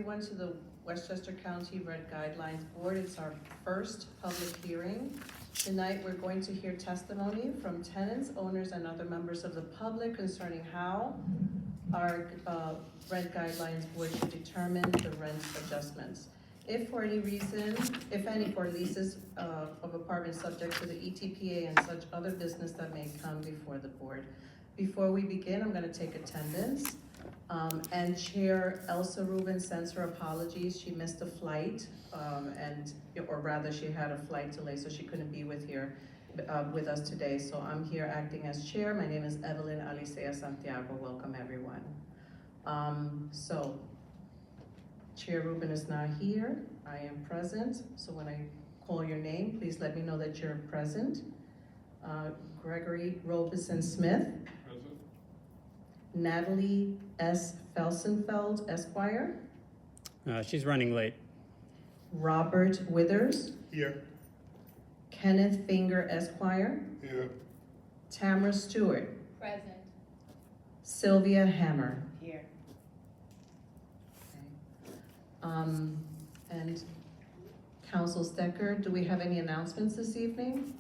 everyone to the Westchester County Rent Guidelines Board. It's our first public hearing. Tonight, we're going to hear testimony from tenants, owners, and other members of the public concerning how our Rent Guidelines Board should determine the rent adjustments. If for any reason, if any, for leases of apartments subject to the ETPA and such other business that may come before the board. Before we begin, I'm going to take attendance. And Chair Elsa Rubin sends her apologies. She missed a flight, or rather she had a flight delay, so she couldn't be with us today. So I'm here acting as chair. My name is Evelyn, Alicea-Santiago. Welcome everyone. So Chair Rubin is not here. I am present. So when I call your name, please let me know that you're present. Gregory Robeson Smith. Natalie S. Felsenfeld, Esquire. She's running late. Robert Withers. Here. Kenneth Finger, Esquire. Here. Tamara Stewart. Present. Sylvia Hamer. Here. Okay. And Council Stecker, do we have any announcements this evening?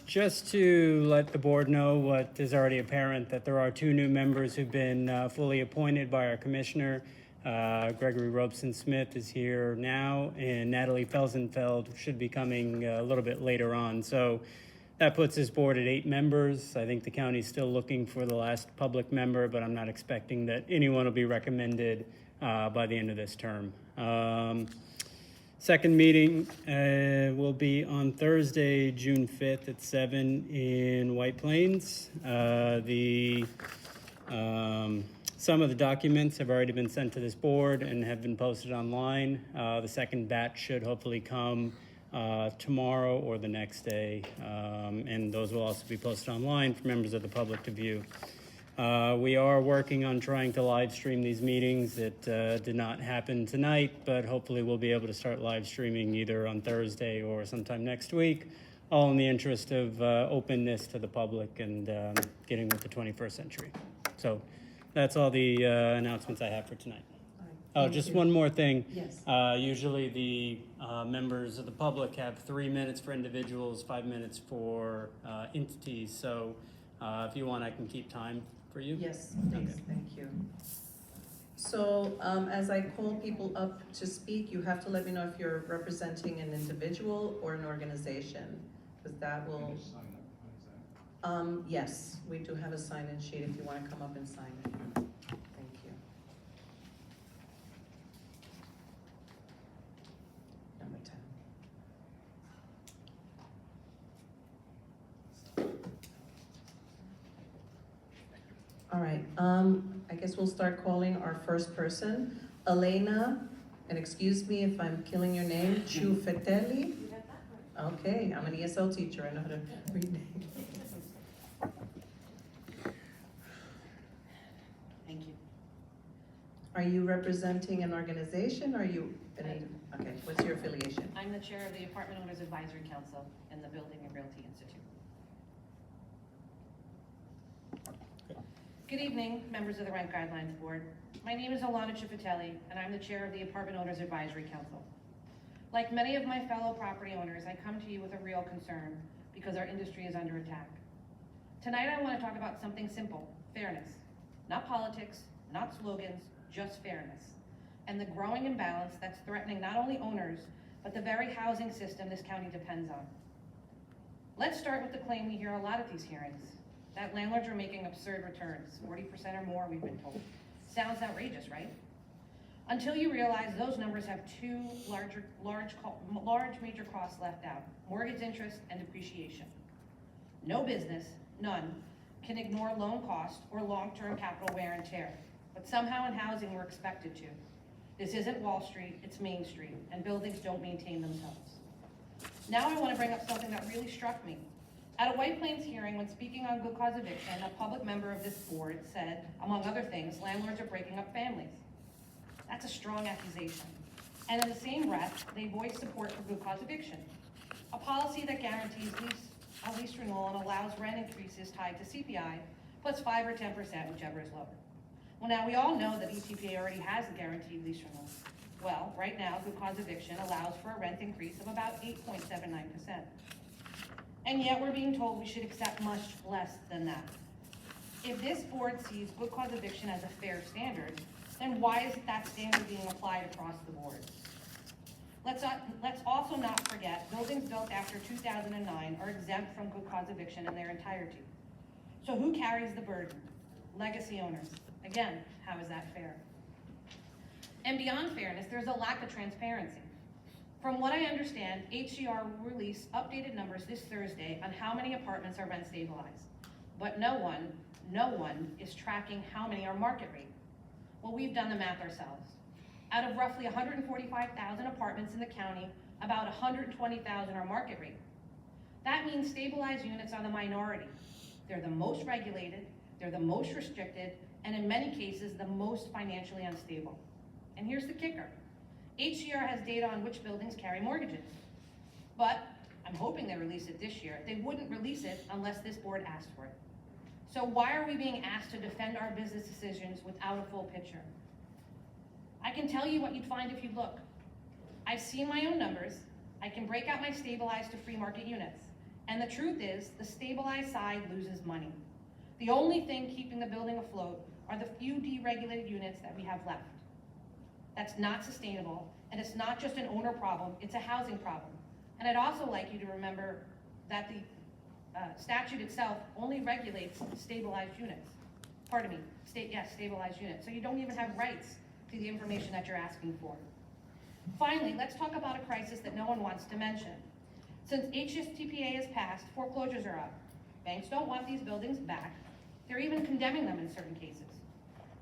Just to let the board know what is already apparent, that there are 2 new members who've been fully appointed by our commissioner. Gregory Robeson Smith is here now, and Natalie Felsenfeld should be coming a little bit later on. So that puts this board at 8 members. I think the county's still looking for the last public member, but I'm not expecting that anyone will be recommended by the end of this term. Second meeting will be on Thursday, June 5th at 7 in White Plains. Some of the documents have already been sent to this board and have been posted online. The second batch should hopefully come tomorrow or the next day, and those will also be posted online for members of the public to view. We are working on trying to live stream these meetings. It did not happen tonight, but hopefully we'll be able to start live streaming either on Thursday or sometime next week, all in the interest of openness to the public and getting with the 21st century. So that's all the announcements I have for tonight. Oh, just one more thing. Yes. Usually the members of the public have 3 minutes for individuals, 5 minutes for entities. So if you want, I can keep time for you. Yes, please. Okay. Thank you. So as I call people up to speak, you have to let me know if you're representing an individual or an organization, because that will... Yes, we do have a sign-in sheet if you want to come up and sign it. Thank you. Number 10. All right, I guess we'll start calling our first person. Alana, and excuse me if I'm killing your name, Ciuffetelli. Okay, I'm an ESL teacher, I know how to read names. Thank you. Are you representing an organization, or are you, okay, what's your affiliation? I'm the chair of the Apartment Owners Advisory Council and the Building and Realty Institute. Good evening, members of the Rent Guidelines Board. My name is Alana Ciuffetelli, and I'm the chair of the Apartment Owners Advisory Council. Like many of my fellow property owners, I come to you with a real concern because our industry is under attack. Tonight I want to talk about something simple, fairness. Not politics, not slogans, just fairness. And the growing imbalance that's threatening not only owners, but the very housing system this county depends on. Let's start with the claim we hear a lot at these hearings, that landlords are making absurd returns, 40% or more, we've been told. Sounds outrageous, right? Until you realize those numbers have 2 large major costs left out, mortgage interest and depreciation. No business, none, can ignore loan cost or long-term capital wear and tear, but somehow in housing we're expected to. This isn't Wall Street, it's Main Street, and buildings don't maintain themselves. Now I want to bring up something that really struck me. At a White Plains hearing, when speaking on good cause eviction, a public member of this board said, among other things, landlords are breaking up families. That's a strong accusation. And in the same breath, they voiced support for good cause eviction, a policy that guarantees a lease renewal and allows rent increases tied to CPI, plus 5 or 10%, whichever is lower. Well, now we all know that ETPA already has a guaranteed lease renewal. Well, right now, good cause eviction allows for a rent increase of about 8.79%. And yet we're being told we should accept much less than that. If this board sees good cause eviction as a fair standard, then why is that standard being applied across the board? Let's also not forget, buildings built after 2009 are exempt from good cause eviction in their entirety. So who carries the burden? Legacy owners. Again, how is that fair? And beyond fairness, there's a lack of transparency. From what I understand, HCR will release updated numbers this Thursday on how many apartments are rent stabilized. But no one is tracking how many are market rate. Well, we've done the math ourselves. Out of roughly 145,000 apartments in the county, about 120,000 are market rate. That means stabilized units are the minority. They're the most regulated, they're the most restricted, and in many cases, the most financially unstable. And here's the kicker. HCR has data on which buildings carry mortgages. But I'm hoping they release it this year. They wouldn't release it unless this board asked for it. So why are we being asked to defend our business decisions without a full picture? I can tell you what you'd find if you look. I've seen my own numbers. I can break out my stabilized to free market units. And the truth is, the stabilized side loses money. The only thing keeping the building afloat are the few deregulated units that we have left. That's not sustainable, and it's not just an owner problem, it's a housing problem. And I'd also like you to remember that the statute itself only regulates stabilized units. Pardon me, stabilized units. So you don't even have rights to the information that you're asking for. Finally, let's talk about a crisis that no one wants to mention. Since HSTPA has passed, foreclosures are up. Banks don't want these buildings back. They're even condemning them in certain cases.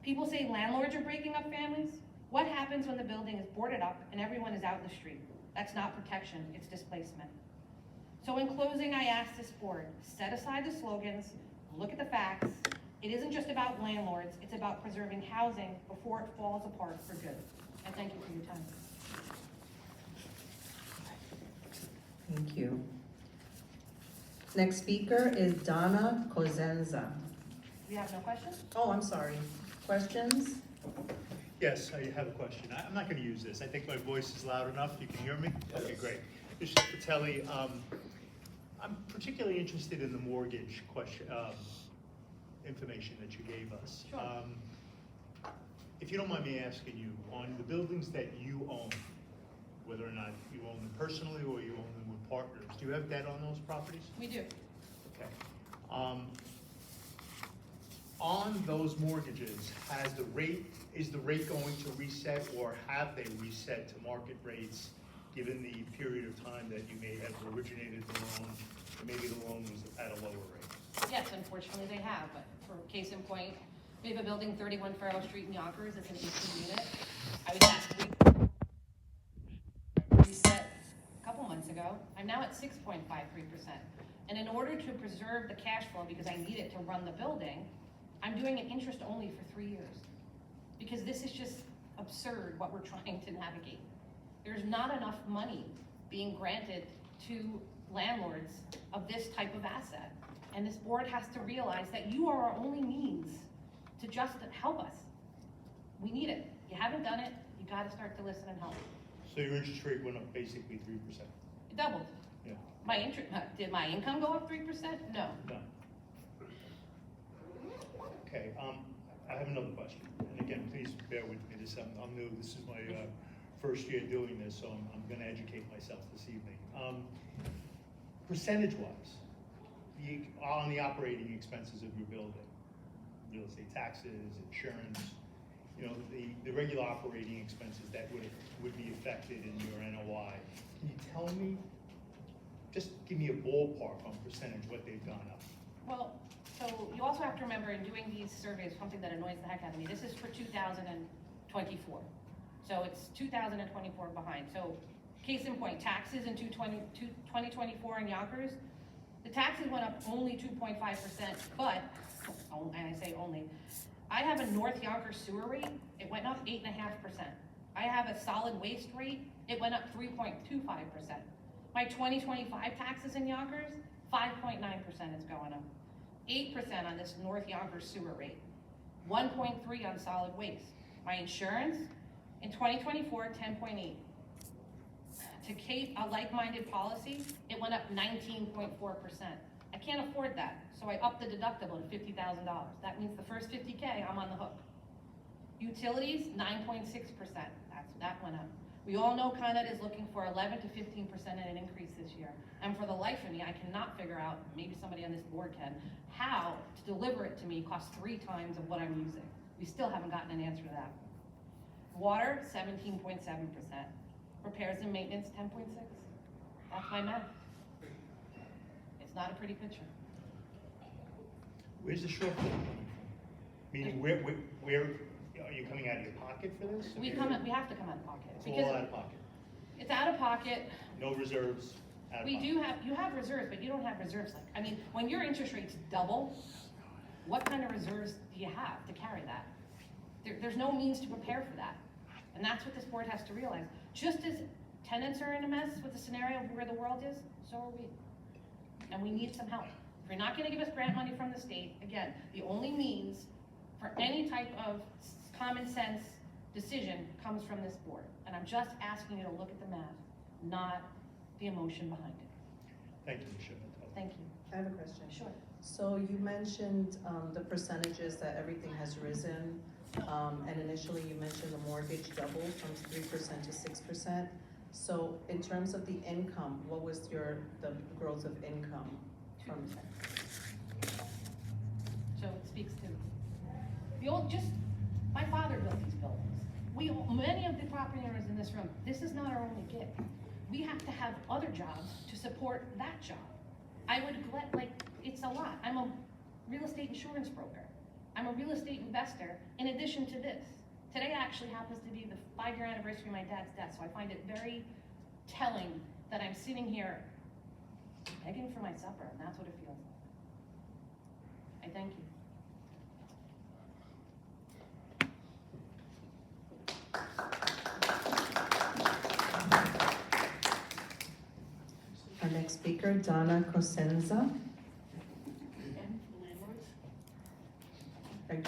People say landlords are breaking up families. What happens when the building is boarded up and everyone is out in the street? That's not protection, it's displacement. So in closing, I ask this board, set aside the slogans, look at the facts. It isn't just about landlords, it's about preserving housing before it falls apart for good. And thank you for your time. Thank you. Next speaker is Donna Cosenza. We have no questions? Oh, I'm sorry. Questions? Yes, I have a question. I'm not going to use this. I think my voice is loud enough. You can hear me? Okay, great. Mr. Ciuffetelli, I'm particularly interested in the mortgage question, information that you gave us. Sure. If you don't mind me asking you, on the buildings that you own, whether or not you own them personally or you own them with partners, do you have debt on those properties? We do. Okay. On those mortgages, is the rate going to reset, or have they reset to market rates given the period of time that you may have originated the loan, or maybe the loan was at a lower rate? Yes, unfortunately they have, but for case in point, we have a building 31 Farrell Street in Yonkers, it's an 18 unit. I was asked reset a couple months ago. I'm now at 6.53%. And in order to preserve the cash flow, because I need it to run the building, I'm doing it interest only for 3 years. Because this is just absurd what we're trying to navigate. There's not enough money being granted to landlords of this type of asset. And this board has to realize that you are our only means to just help us. We need it. You haven't done it, you gotta start to listen and help. So your interest rate went up basically 3%? It doubled. Yeah. Did my income go up 3%? No. No. Okay, I have another question. And again, please bear with me. I'm new. This is my first year doing this, so I'm going to educate myself this evening. Percentage-wise, on the operating expenses of your building, real estate taxes, insurance, you know, the regular operating expenses that would be affected in your NOI. Can you tell me, just give me a ballpark on percentage what they've gone up? Well, so you also have to remember in doing these surveys, something that annoys the heck out of me, this is for 2024. So it's 2024 behind. So case in point, taxes in 2024 in Yonkers, the taxes went up only 2.5%, but, and I say only, I have a North Yonkers sewer rate, it went up 8.5%. I have a solid waste rate, it went up 3.25%. My 2025 taxes in Yonkers, 5.9% is going up. 8% on this North Yonkers sewer rate. 1.3 on solid waste. My insurance, in 2024, 10.8. To Kate, a like-minded policy, it went up 19.4%. I can't afford that, so I upped the deductible to $50,000. That means the first $50K, I'm on the hook. Utilities, 9.6%, that went up. We all know Con Ed is looking for 11 to 15% in an increase this year. And for the life of me, I cannot figure out, maybe somebody on this board can, how to deliver it to me costs 3 times of what I'm using. We still haven't gotten an answer to that. Water, 17.7%. Repairs and maintenance, 10.6. That's my math. It's not a pretty picture. Where's the shortfall coming from? Meaning, where are you coming out of your pocket for this? We have to come out of pocket. It's all out of pocket. It's out of pocket. No reserves, out of We pocket. do have, you have reserves, but you don't have reserves like, I mean, when your interest rates double, what kind of reserves do you have to carry that? There's no means to prepare for that. And that's what this board has to realize. Just as tenants are in a mess with the scenario of where the world is, so are we. And we need some help. If you're not gonna give us grant money from the state, again, the only means for any type of common sense decision comes from this board. And I'm just asking you to look at the math, not the emotion behind it. Thank you, Ms. Ciuffetelli. Thank you. I have a question. Sure. So you mentioned the percentages that everything has risen, and initially you mentioned the mortgage doubled from 3% to 6%. So in terms of the income, what was the growth of income from? 2%. So it speaks to my father built these buildings. Many of the property owners in this room, this is not our only gig. We have to have other jobs to support that job. It's a lot. I'm a real estate insurance broker. I'm a real estate investor in addition to this. Today actually happens to be the 5-year anniversary of my dad's death, so I find it very telling that I'm sitting here begging for my supper, and that's what it feels like. I thank you. Our next speaker, Donna Cosenza.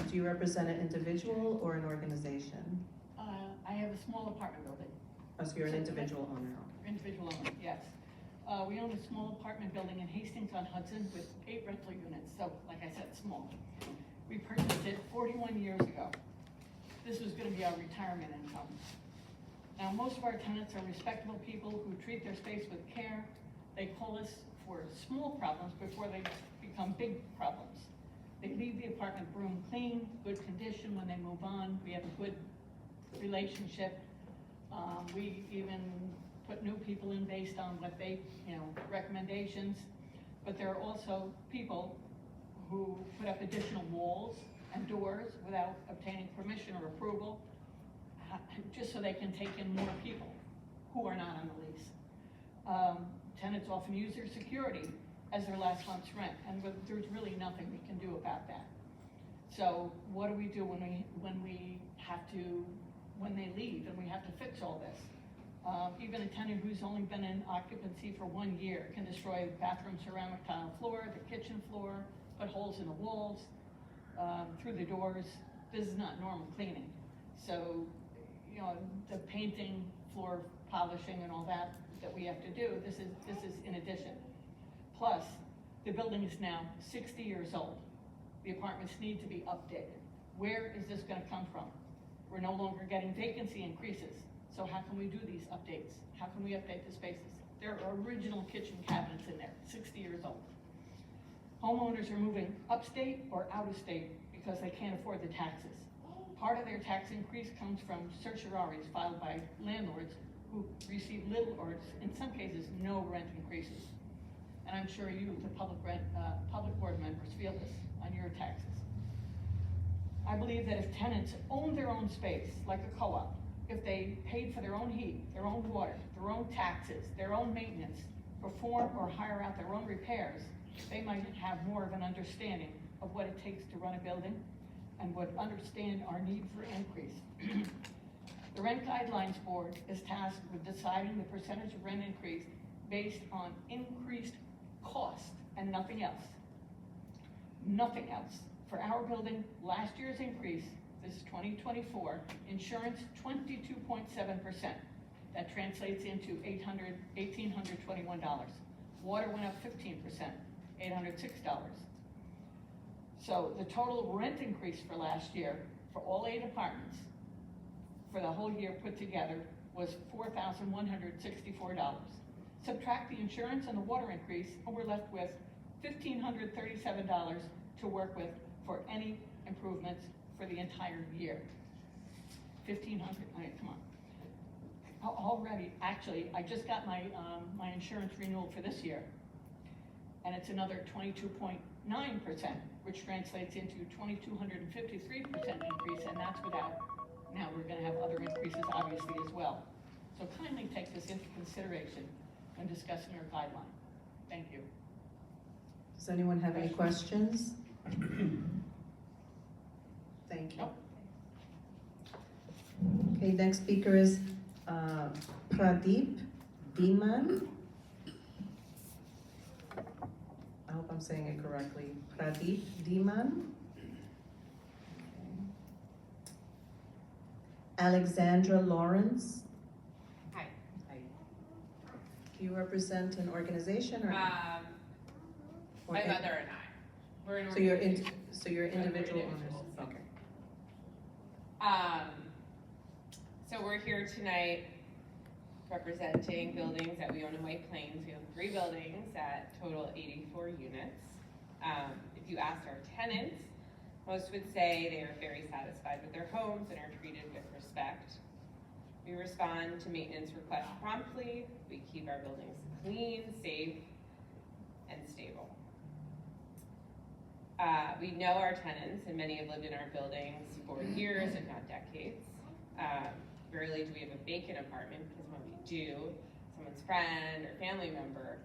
Do you represent an individual or an organization? I have a small apartment building. Oh, so you're an individual owner. Individual owner, yes. We own a small apartment building in Hastings-on-Hudson with 8 rental units, so like I said, small. We purchased it 41 years ago. This was gonna be our retirement income. Now, most of our tenants are respectable people who treat their space with care. They call us for small problems before they become big problems. They leave the apartment room clean, good condition when they move on. We have a good relationship. We even put new people in based on what they, recommendations. But there are also people who put up additional walls and doors without obtaining permission or approval, just so they can take in more people who are not on the lease. Tenants often use their security as their last month's rent, and there's really nothing we can do about that. So what do we do when they leave and we have to fix all this? Even a tenant who's only been in occupancy for 1 year can destroy the bathroom ceramic tile floor, the kitchen floor, put holes in the walls, through the doors. This is not normal cleaning. So, the painting, floor polishing and all that we have to do, this is in addition. Plus, the building is now 60 years old. The apartments need to be updated. Where is this gonna come from? We're no longer getting vacancy increases. So how can we do these updates? How can we update the spaces? There are original kitchen cabinets in there, 60 years old. Homeowners are moving upstate or out of state because they can't afford the taxes. Part of their tax increase comes from certiorari's filed by landlords who receive little or, in some cases, no rent increases. And I'm sure you, the public board members, feel this on your taxes. I believe that if tenants own their own space, like a co-op, if they paid for their own heat, their own water, their own taxes, their own maintenance, perform or hire out their own repairs, they might have more of an understanding of what it takes to run a building and would understand our need for increase. The Rent Guidelines Board is tasked with deciding the percentage of rent increase based on increased cost and nothing else. Nothing else. For our building, last year's increase, this is 2024, insurance 22.7%. That translates into $1,821. Water went up 15%, $806. So the total rent increase for last year, for all 8 apartments, for the whole year put together, was $4,164. Subtract the insurance and the water increase, and we're left with $1,537 to work with for any improvements for the entire year. 1,500, all right, come on. Already, actually, I just got my my insurance renewal for this year, and it's another 22.9%, which translates into 2,253% increase, and that's without, now we're gonna have other increases obviously as well. So kindly take this into consideration when discussing your guideline. Thank you. Does anyone have any questions? Thank you. Nope. Okay, next speaker is Pradeep Dhiman. I hope I'm saying it correctly. Pradeep Dhiman. Alexandra Lawrence. Hi. Hi. Do you represent an organization or? or My in- mother and I. We're an So you're organization. so you're individual owners? individuals, yeah. Okay. So we're here tonight representing buildings that we own in White Plains. We own 3 buildings that total 84 units. If you asked our tenants, most would say they are very satisfied with their homes and are treated with respect. We respond to maintenance requests promptly. We keep our buildings clean, safe, and stable. We know our tenants, and many have lived in our buildings for years, if not decades. Rarely do we have a vacant apartment, because when we do, someone's friend or family member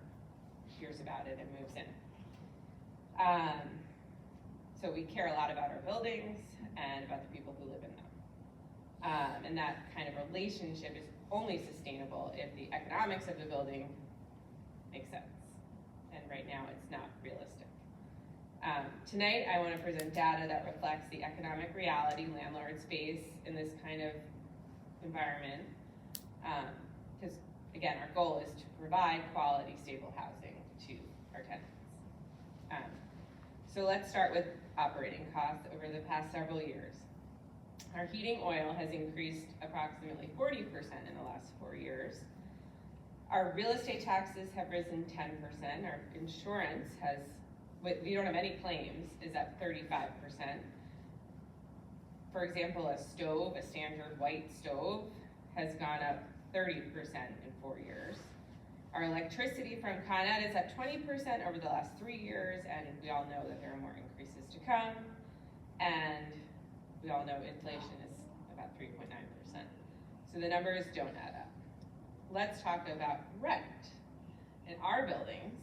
hears about it and moves in. So we care a lot about our buildings and about the people who live in them. And that kind of relationship is only sustainable if the economics of the building make sense. And right now, it's not realistic. Tonight, I want to present data that reflects the economic reality landlords face in this kind of environment. Because again, our goal is to provide quality, stable housing to our tenants. So let's start with operating costs over the past several years. Our heating oil has increased approximately 40% in the last 4 years. Our real estate taxes have risen 10%. Our insurance has, we don't have any claims, is at 35%. For example, a stove, a standard white stove, has gone up 30% in 4 years. Our electricity from Con Ed is up 20% over the last 3 years, and we all know that there are more increases to come. And we all know inflation is about 3.9%. So the numbers don't add up. Let's talk about rent. In our buildings,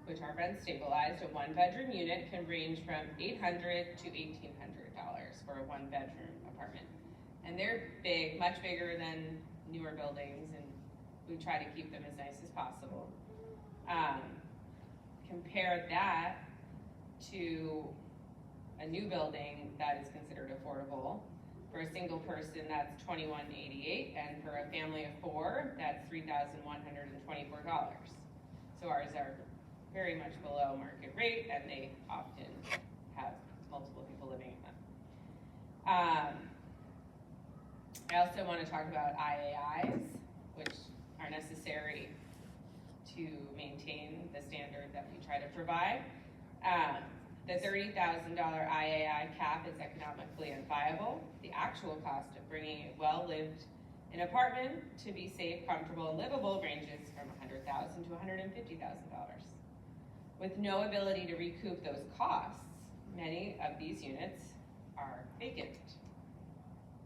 which are rent stabilized, a 1-bedroom unit can range from $800 to $1,800 for a 1-bedroom apartment. And they're big, much bigger than newer buildings, and we try to keep them as nice as possible. Compare that to a new building that is considered affordable. For a single person, that's $2,188, and for a family of 4, that's $3,124. So ours are very much below market rate, and they often have multiple people living in them. I also want to talk about IAIs, which are necessary to maintain the standard that we try to provide. The $30,000 IAI cap is economically unviable. The actual cost of bringing a well-lived in apartment to be safe, comfortable, and livable ranges from $100,000 to $150,000. With no ability to recoup those costs, many of these units are vacant,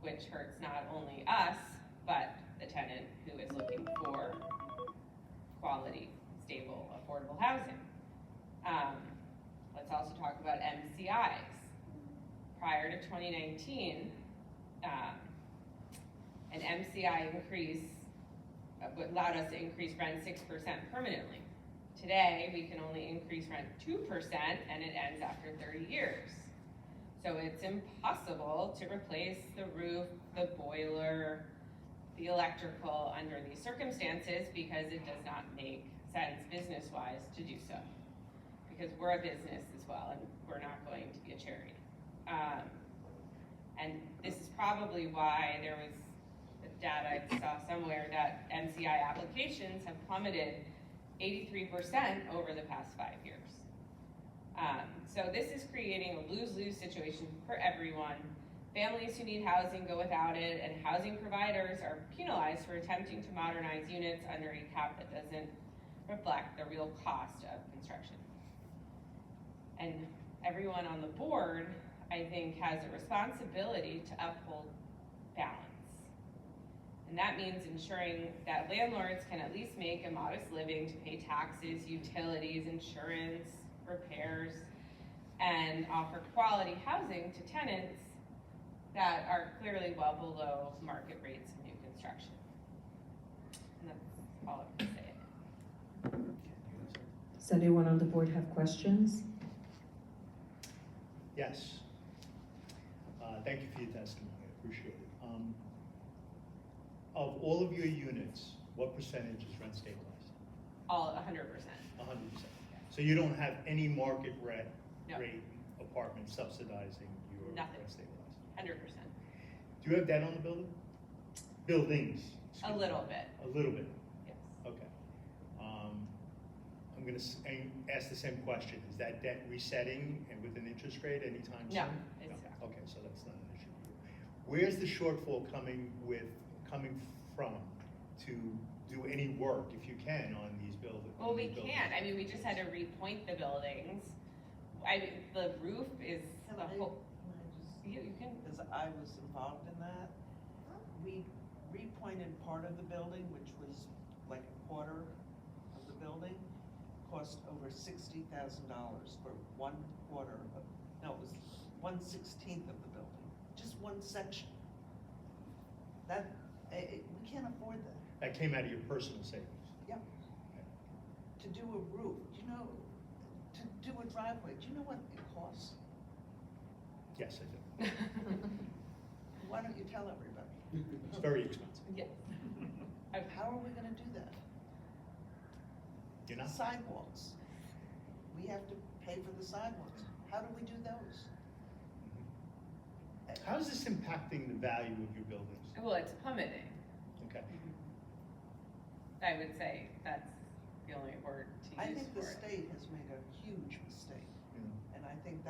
which hurts not only us, but the tenant who is looking for quality, stable, affordable housing. Let's also talk about MCIs. Prior to 2019, an MCI increase allowed us to increase rent 6% permanently. Today, we can only increase rent 2%, and it ends after 30 years. So it's impossible to replace the roof, the boiler, the electrical under these circumstances because it does not make sense business-wise to do so. Because we're a business as well, and we're not going to be a charity. And this is probably why there was the data I saw somewhere that NCI applications have plummeted 83% over the past 5 years. So this is creating a lose-lose situation for everyone. Families who need housing go without it, and housing providers are penalized for attempting to modernize units under a cap that doesn't reflect the real cost of construction. And everyone on the board, I think, has a responsibility to uphold balance. And that means ensuring that landlords can at least make a modest living to pay taxes, utilities, insurance, repairs, and offer quality housing to tenants that are clearly well below market rates of new construction. And that's all I can say. Does anyone on the board have questions? Yes. Thank you for your testimony, I appreciate it. Of all of your units, what percentage is rent stabilized? All 100%. 100%. So you don't have any market rate No. apartments subsidizing your Nothing. rent stabilized? 100%. Do you have debt on the building? Buildings? A little bit, A little bit, yes. okay. I'm gonna ask the same question. Is that debt resetting and with an interest rate anytime soon? No, it's not. Okay, so that's not an issue. Where's the shortfall coming from to do any work, if you can, on these buildings? Well, we can't. I mean, we just had to repoint the buildings. The roof is the whole. You can. Because I was involved in that. We repointed part of the building, which was like a quarter of the building, cost over $60,000 for 1/4 of, no, it was 1/16 of the building, just one section. That, we can't afford that. That came out of your personal savings? Yep. To do a roof, do you know, to do a driveway, do you know what it costs? Yes, I do. Why don't you tell everybody? It's very expensive. Yes. How are we gonna do that? You're not? Sidewalks. We have to pay for the sidewalks. How do we do those? How is this impacting the value of your buildings? Well, it's plummeting. Okay. I would say that's the only word to I use think the for it. state has made a huge mistake, Yeah. and I think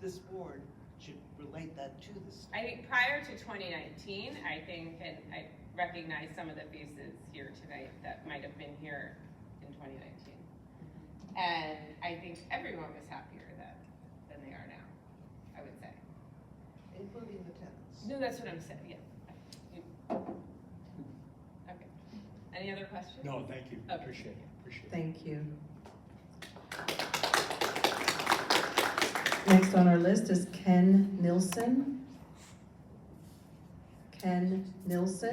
this board should relate that to the state. I think prior to 2019, I think, and I recognize some of the faces here tonight that might have been here in 2019. And I think everyone was happier than they are now, I would say. Including the tenants. No, that's what I'm saying, yeah. Okay. Any other questions? No, thank you. Okay. Appreciate it. Appreciate it. Thank you. Next on our list is Ken Nilsson. Ken Nilsson,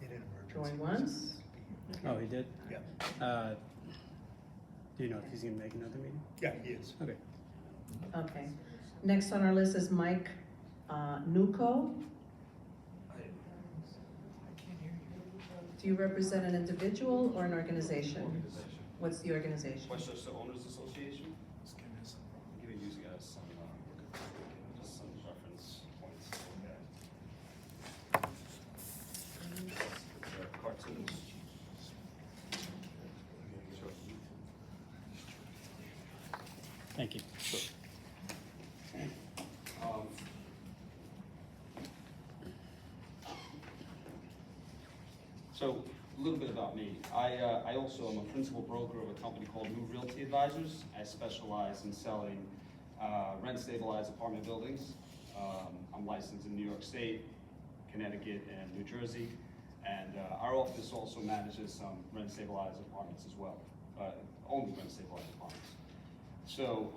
In an emergency. going once. Oh, he did? Yeah. Do you know if he's gonna make another meeting? Yeah, he is. Okay. Okay. Next on our list is Mike Nukho. Do you represent an individual or an organization? What's the organization? Westchester Owners Association. I'm giving you guys some, just some reference points. Cartoons. Sure. Thank you. Sure. So a little bit about me. I also am a principal broker of a company called New Realty Advisors. I specialize in selling rent stabilized apartment buildings. I'm licensed in New York State, Connecticut, and New Jersey. And our office also manages some rent stabilized apartments as well, only rent stabilized apartments. So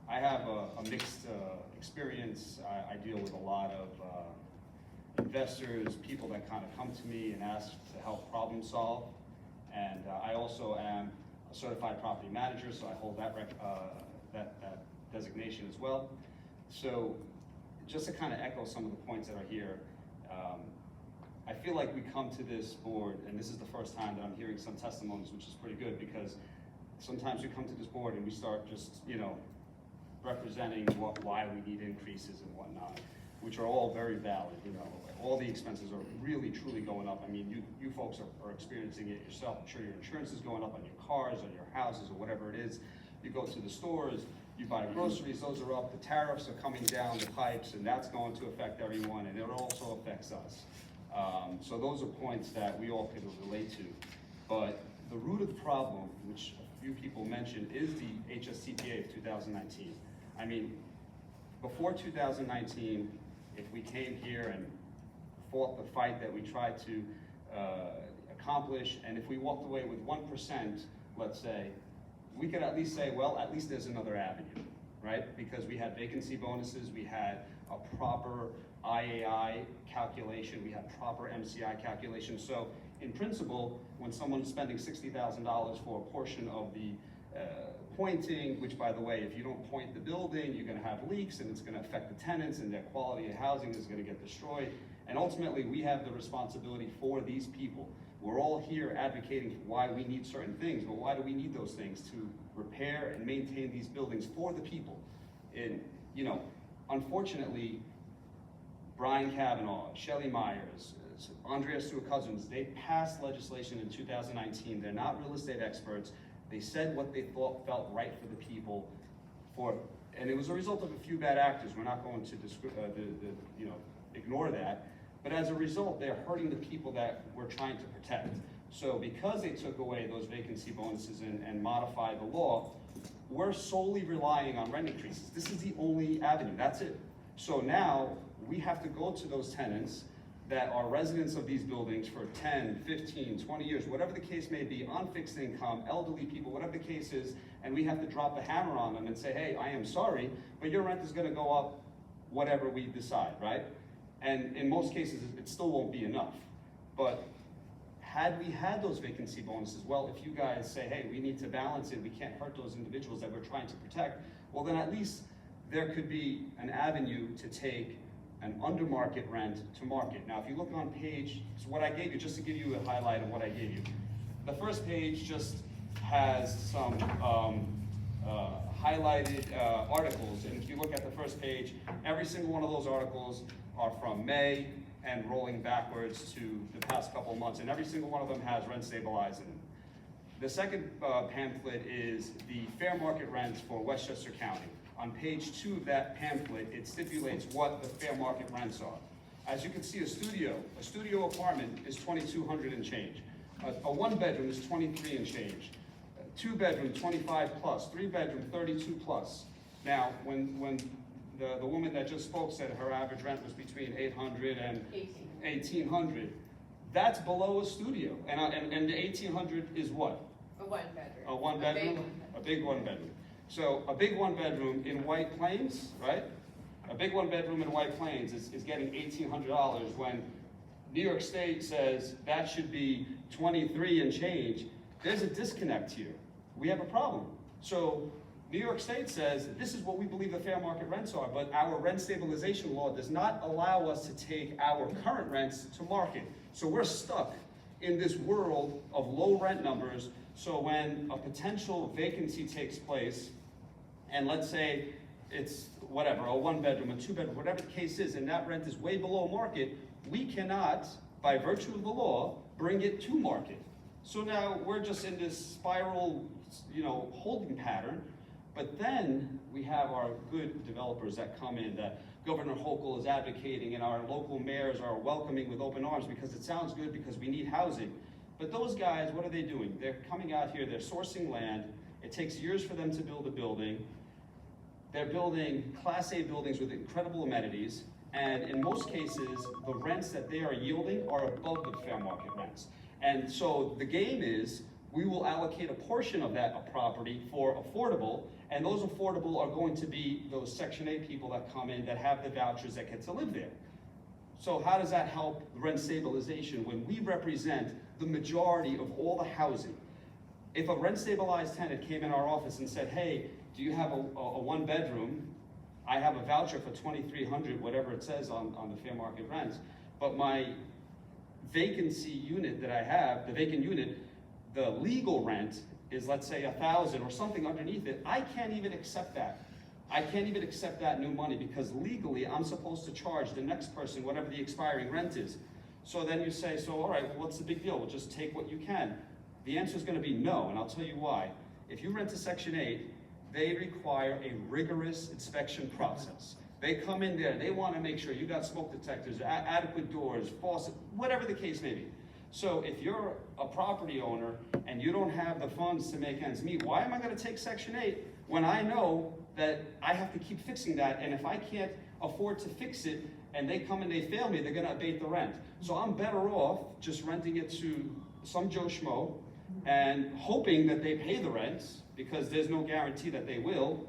I have a mixed experience. I deal with a lot of investors, people that kind of come to me and ask to help problem solve. And I also am a certified property manager, so I hold that designation as well. So just to kind of echo some of the points that are here, I feel like we come to this board, and this is the first time that I'm hearing some testimonies, which is pretty good, because sometimes we come to this board and we start just, representing why we need increases and whatnot, which are all very valid. All the expenses are really, truly going up. I mean, you folks are experiencing it yourself. I'm sure your insurance is going up on your cars, on your houses, or whatever it is. You go to the stores, you buy groceries, those are up. The tariffs are coming down the pipes, and that's going to affect everyone, and it also affects us. So those are points that we all could relate to. But the root of the problem, which a few people mentioned, is the HSTPA of 2019. I mean, before 2019, if we came here and fought the fight that we tried to accomplish, and if we walked away with 1%, let's say, we could at least say, well, at least there's another avenue, right? Because we had vacancy bonuses, we had a proper IAI calculation, we had proper MCI calculation. So in principle, when someone's spending $60,000 for a portion of the pointing, which by the way, if you don't point the building, you're gonna have leaks and it's gonna affect the tenants and their quality of housing is gonna get destroyed. And ultimately, we have the responsibility for these people. We're all here advocating for why we need certain things, but why do we need those things? To repair and maintain these buildings for the people. And, unfortunately, Brian Kavanaugh, Shelley Myers, Andrea Stewart Cousins, they passed legislation in 2019. They're not real estate experts. They said what they thought felt right for the people, and it was a result of a few bad actors. We're not going to ignore that. But as a result, they're hurting the people that we're trying to protect. So because they took away those vacancy bonuses and modified the law, we're solely relying on rent increases. This is the only avenue, that's it. So now we have to go to those tenants that are residents of these buildings for 10, 15, 20 years, whatever the case may be, on fixed income, elderly people, whatever the case is, and we have to drop the hammer on them and say, hey, I am sorry, but your rent is gonna go up whatever we decide, right? And in most cases, it still won't be enough. But had we had those vacancy bonuses, well, if you guys say, hey, we need to balance it, we can't hurt those individuals that we're trying to protect, well, then at least there could be an avenue to take an under market rent to market. Now, if you look on page, so what I gave you, just to give you a highlight of what I gave you, the first page just has some highlighted articles, and if you look at the first page, every single one of those articles are from May and rolling backwards to the past couple of months, and every single one of them has rent stabilized in them. The second pamphlet is the fair market rents for Westchester County. On page 2 of that pamphlet, it stipulates what the fair market rents are. As you can see, a studio apartment is $2,200 and change. A 1-bedroom is $23 and change. 2-bedroom, 25 plus. 3-bedroom, 32 plus. Now, when the woman that just spoke said her average rent was between $800 and $1,800, that's below a studio. And the $1,800 is what? A 1-bedroom. A 1-bedroom? A big 1-bedroom. So a big 1-bedroom in White Plains, right? A big 1-bedroom in White Plains is getting $1,800 when New York State says that should be 23 and change. There's a disconnect here. We have a problem. So New York State says this is what we believe the fair market rents are, but our rent stabilization law does not allow us to take our current rents to market. So we're stuck in this world of low rent numbers. So when a potential vacancy takes place, and let's say it's whatever, a 1-bedroom, a 2-bedroom, whatever the case is, and that rent is way below market, we cannot, by virtue of the law, bring it to market. So now we're just in this spiral, holding pattern. But then we have our good developers that come in, that Governor Hochul is advocating, and our local mayors are welcoming with open arms because it sounds good, because we need housing. But those guys, what are they doing? They're coming out here, they're sourcing land. It takes years for them to build a building. They're building Class A buildings with incredible amenities. And in most cases, the rents that they are yielding are above the fair market rents. And so the game is, we will allocate a portion of that property for affordable, and those affordable are going to be those Section 8 people that come in that have the vouchers that get to live there. So how does that help rent stabilization when we represent the majority of all the housing? If a rent stabilized tenant came in our office and said, hey, do you have a 1-bedroom? I have a voucher for $2,300, whatever it says on the fair market rents, but my vacancy unit that I have, the vacant unit, the legal rent is, let's say, $1,000 or something underneath it. I can't even accept that. I can't even accept that new money because legally I'm supposed to charge the next person whatever the expiring rent is. So then you say, so all right, well, what's the big deal? We'll just take what you can. The answer is going to be no, and I'll tell you why. If you rent to Section 8, they require a rigorous inspection process. They come in there, they want to make sure you got smoke detectors, adequate doors, faucet, whatever the case may be. So if you're a property owner and you don't have the funds to make ends meet, why am I going to take Section 8 when I know that I have to keep fixing that, and if I can't afford to fix it and they come and they fail me, they're going to abate the rent. So I'm better off just renting it to some Joe Schmo and hoping that they pay the rent, because there's no guarantee that they will,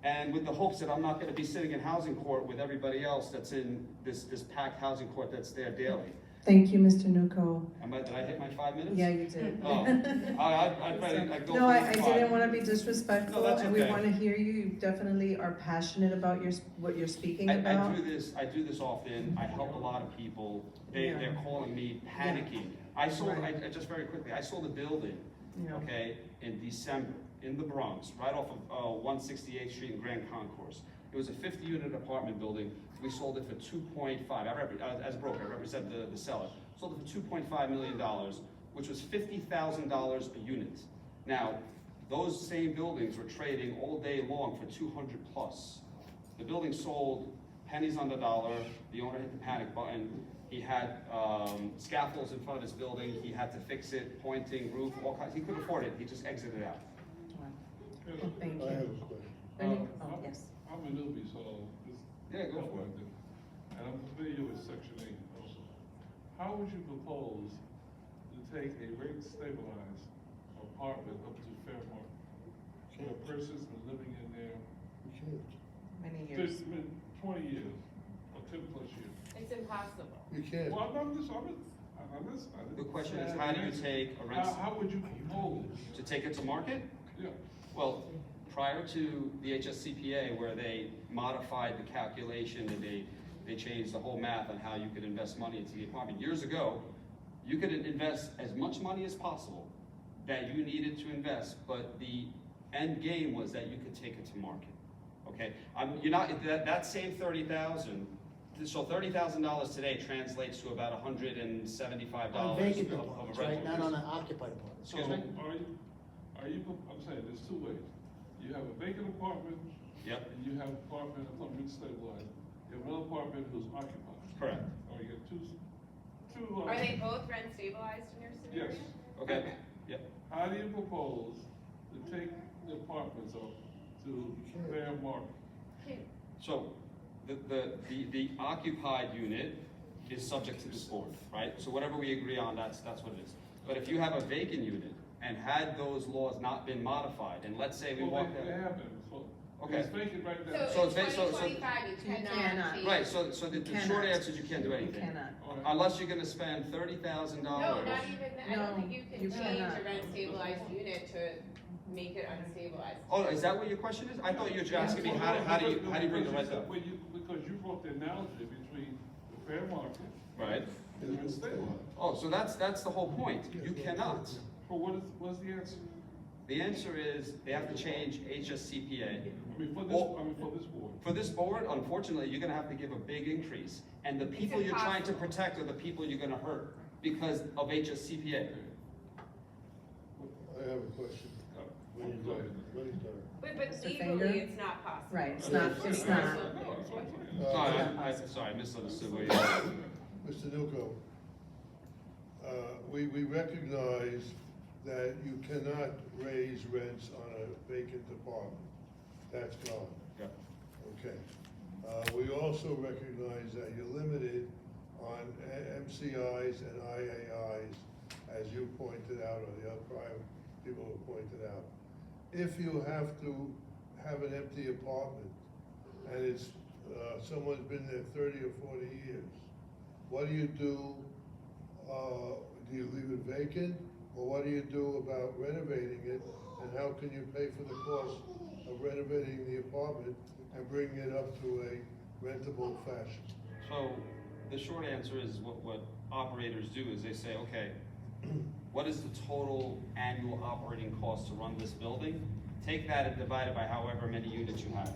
and with the hopes that I'm not going to be sitting in housing court with everybody else that's in this packed housing court that's there daily. Thank you, Mr. Nukho. Did I hit my 5 minutes? Yeah, you did. Oh, I'd go No, for I 5. didn't want to be disrespectful, No, that's and we okay. want to hear you. You definitely are passionate about what you're speaking about. I do this often. I help a lot of people. Yeah. They're calling me panicking. I just very quickly, I sold a building, Yeah. okay, in December in the Bronx, right off of 168th Street in Grand Concourse. It was a 50-unit apartment building. We sold it for 2.5. As a broker, I represent the seller. Sold it for $2.5 million, which was $50,000 a unit. Now, those same buildings were trading all day long for 200 plus. The building sold pennies on the dollar. The owner hit the panic button. He had scaffolds in front of his building. He had to fix it, pointing, roof, all kinds. He couldn't afford it. He just exited out. Well, thank I have you. a question. Oh, yes. I'm a newbie, so this. Yeah, go for it. And I'm familiar with Section 8 also. How would you propose to take a rate stabilized apartment up to fair market? So a person's been living in there Many 20 years or 10 plus years. It's impossible. You can't. Well, I'm listening. The question is, how do you take a rent? How would you propose? To take it to market? Yeah. Well, prior to the HSCPA, where they modified the calculation and they changed the whole math on how you could invest money into the apartment. Years ago, you could invest as much money as possible that you needed to invest, but the end game was that you could take it to market. Okay, you're not that same $30,000. So $30,000 today translates to about $175 On vacant of a apartments, rental. right, not on an occupied apartment. Excuse me? I'm saying there's two ways. You have a vacant apartment. Yep. And you have apartment stabilized. You have one apartment who's occupied. Correct. Or you get two. Are they both rent stabilized in your scenario? Yes. Okay. Yep. How do you propose to take the apartments up to fair market? So the occupied unit is subject to this board, right? So whatever we agree on, that's what it is. But if you have a vacant unit and had those laws not been modified, and let's say we Well, walk they down. have them, so. Okay. It's vacant right now. So it's in ba- so- 2025, you You cannot cannot. change. Right, so the short cannot. answer is you can't do You anything. cannot. All right. Unless you're gonna spend $30,000. No, not even that. I No, don't think you can you change cannot. a rent stabilized unit to make it unstabilized. Oh, is that what your question is? I thought you were asking me how do you bring the rent up? Because you brought the analogy between the fair market Right. and rent stabilized. Oh, so that's the whole point. You cannot. But what's the answer? The answer is they have to change HSCPA. I mean, for this board. For this board, unfortunately, you're gonna have to give a big increase. And the people you're trying to protect are the people you're gonna hurt because of HSCPA. I have a question. When you go ahead. But Mr. Finger? legally, it's not possible. Right, it's not. Sorry, I misunderstood what you said. Mr. Nukho, we recognize that you cannot raise rents on a vacant apartment. That's gone. Yeah. Okay. We also recognize that you're limited on MCIs and IAIs, as you pointed out, or the other prior people have pointed out. If you have to have an empty apartment, and it's, someone's been there 30 or 40 years, what do you do? Do you leave it vacant? Or what do you do about renovating it? And how can you pay for the cost of renovating the apartment and bringing it up to a rentable fashion? So the short answer is what operators do is they say, okay, what is the total annual operating cost to run this building? Take that and divide it by however many units you have.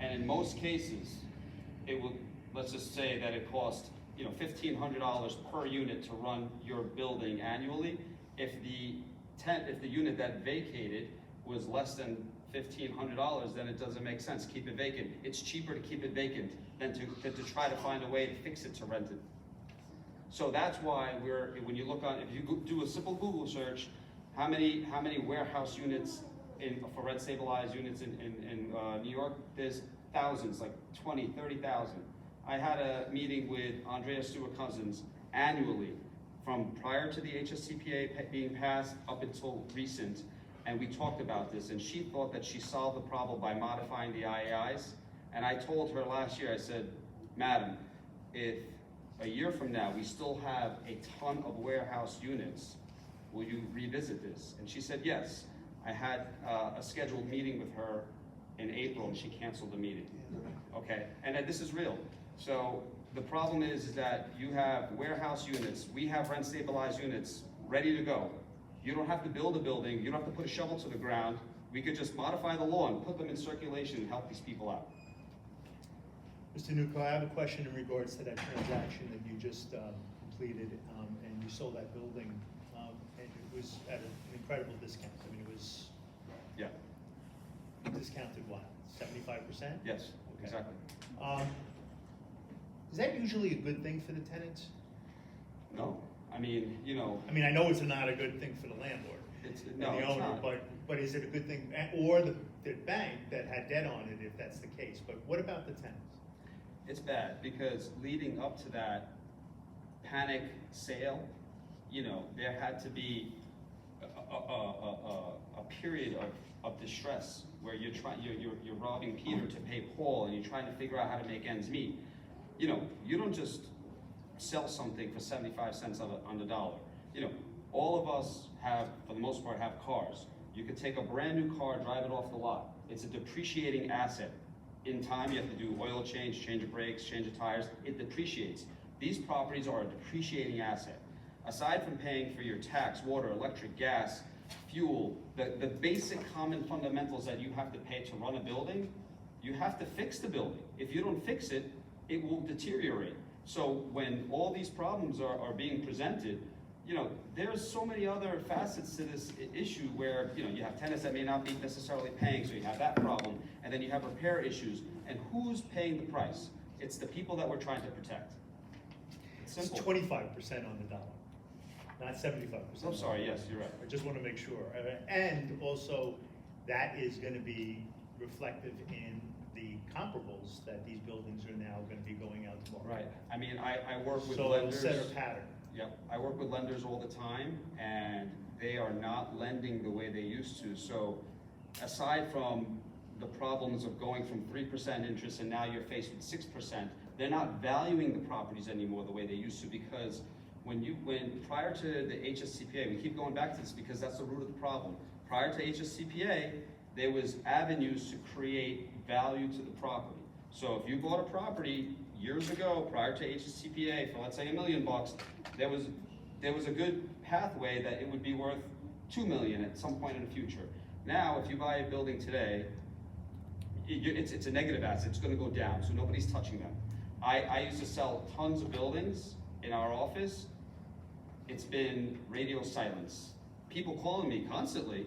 And in most cases, it will, let's just say that it costs, you know, $1,500 per unit to run your building annually. If the unit that vacated was less than $1,500, then it doesn't make sense. Keep it vacant. It's cheaper to keep it vacant than to try to find a way to fix it to rent it. So that's why when you look on, if you do a simple Google search, how many warehouse units for rent stabilized units in New York, there's thousands, like 20, 30,000. I had a meeting with Andrea Stewart Cousins annually from prior to the HSCPA being passed up until recent, and we talked about this, and she thought that she solved the problem by modifying the IAIs. And I told her last year, I said, Madam, if a year from now we still have a ton of warehouse units, will you revisit this? And she said yes. I had a scheduled meeting with her in April, and she canceled the meeting. Okay, and this is real. So the problem is that you have warehouse units, we have rent stabilized units ready to go. You don't have to build a building, you don't have to put a shovel to the ground. We could just modify the law and put them in circulation and help these people out. Mr. Nukho, I have a question in regards to that transaction that you just completed, and you sold that building, and it was at an incredible discount. I mean, it was Yeah. discounted what, 75%? Yes, Okay. exactly. Is that usually a good thing for the tenants? No, I mean, you know, I mean, I know it's not a good thing for the landlord it's, and no, the it's owner, not. but is it a good thing, or the bank that had debt on it, if that's the case? But what about the tenants? It's bad because leading up to that panic sale, you know, there had to be a period of distress where you're robbing Peter to pay Paul, and you're trying to figure out how to make ends meet. You know, you don't just sell something for 75 cents on the dollar. You know, all of us have, for the most part, have cars. You could take a brand new car, drive it off the lot. It's a depreciating asset. In time, you have to do oil change of brakes, change of tires. It depreciates. These properties are a depreciating asset. Aside from paying for your tax, water, electric, gas, fuel, the basic common fundamentals that you have to pay to run a building, you have to fix the building. If you don't fix it, it will deteriorate. So when all these problems are being presented, you know, there's so many other facets to this issue where, you know, you have tenants that may not be necessarily paying, so you have that problem, and then you have repair issues. And who's paying the price? It's the people that we're trying to protect. It's It's simple. 25% on the dollar, not 75%. I'm sorry, yes, you're right. I just want to make sure. And also, that is going to be reflective in the comparables that these buildings are now going to be going out tomorrow. Right. I mean, I work with So it'll lenders. set a pattern. Yep, I work with lenders all the time, and they are not lending the way they used to. So aside from the problems of going from 3% interest and now you're faced with 6%, they're not valuing the properties anymore the way they used to, because when prior to the HSCPA, we keep going back to this because that's the root of the problem. Prior to HSCPA, there was avenues to create value to the property. So if you bought a property years ago, prior to HSCPA, for let's say $1 million, there was a good pathway that it would be worth $2 million at some point in the future. Now, if you buy a building today, it's a negative asset. It's going to go down, so nobody's touching them. I used to sell tons of buildings in our office. It's been radio silence. People calling me constantly,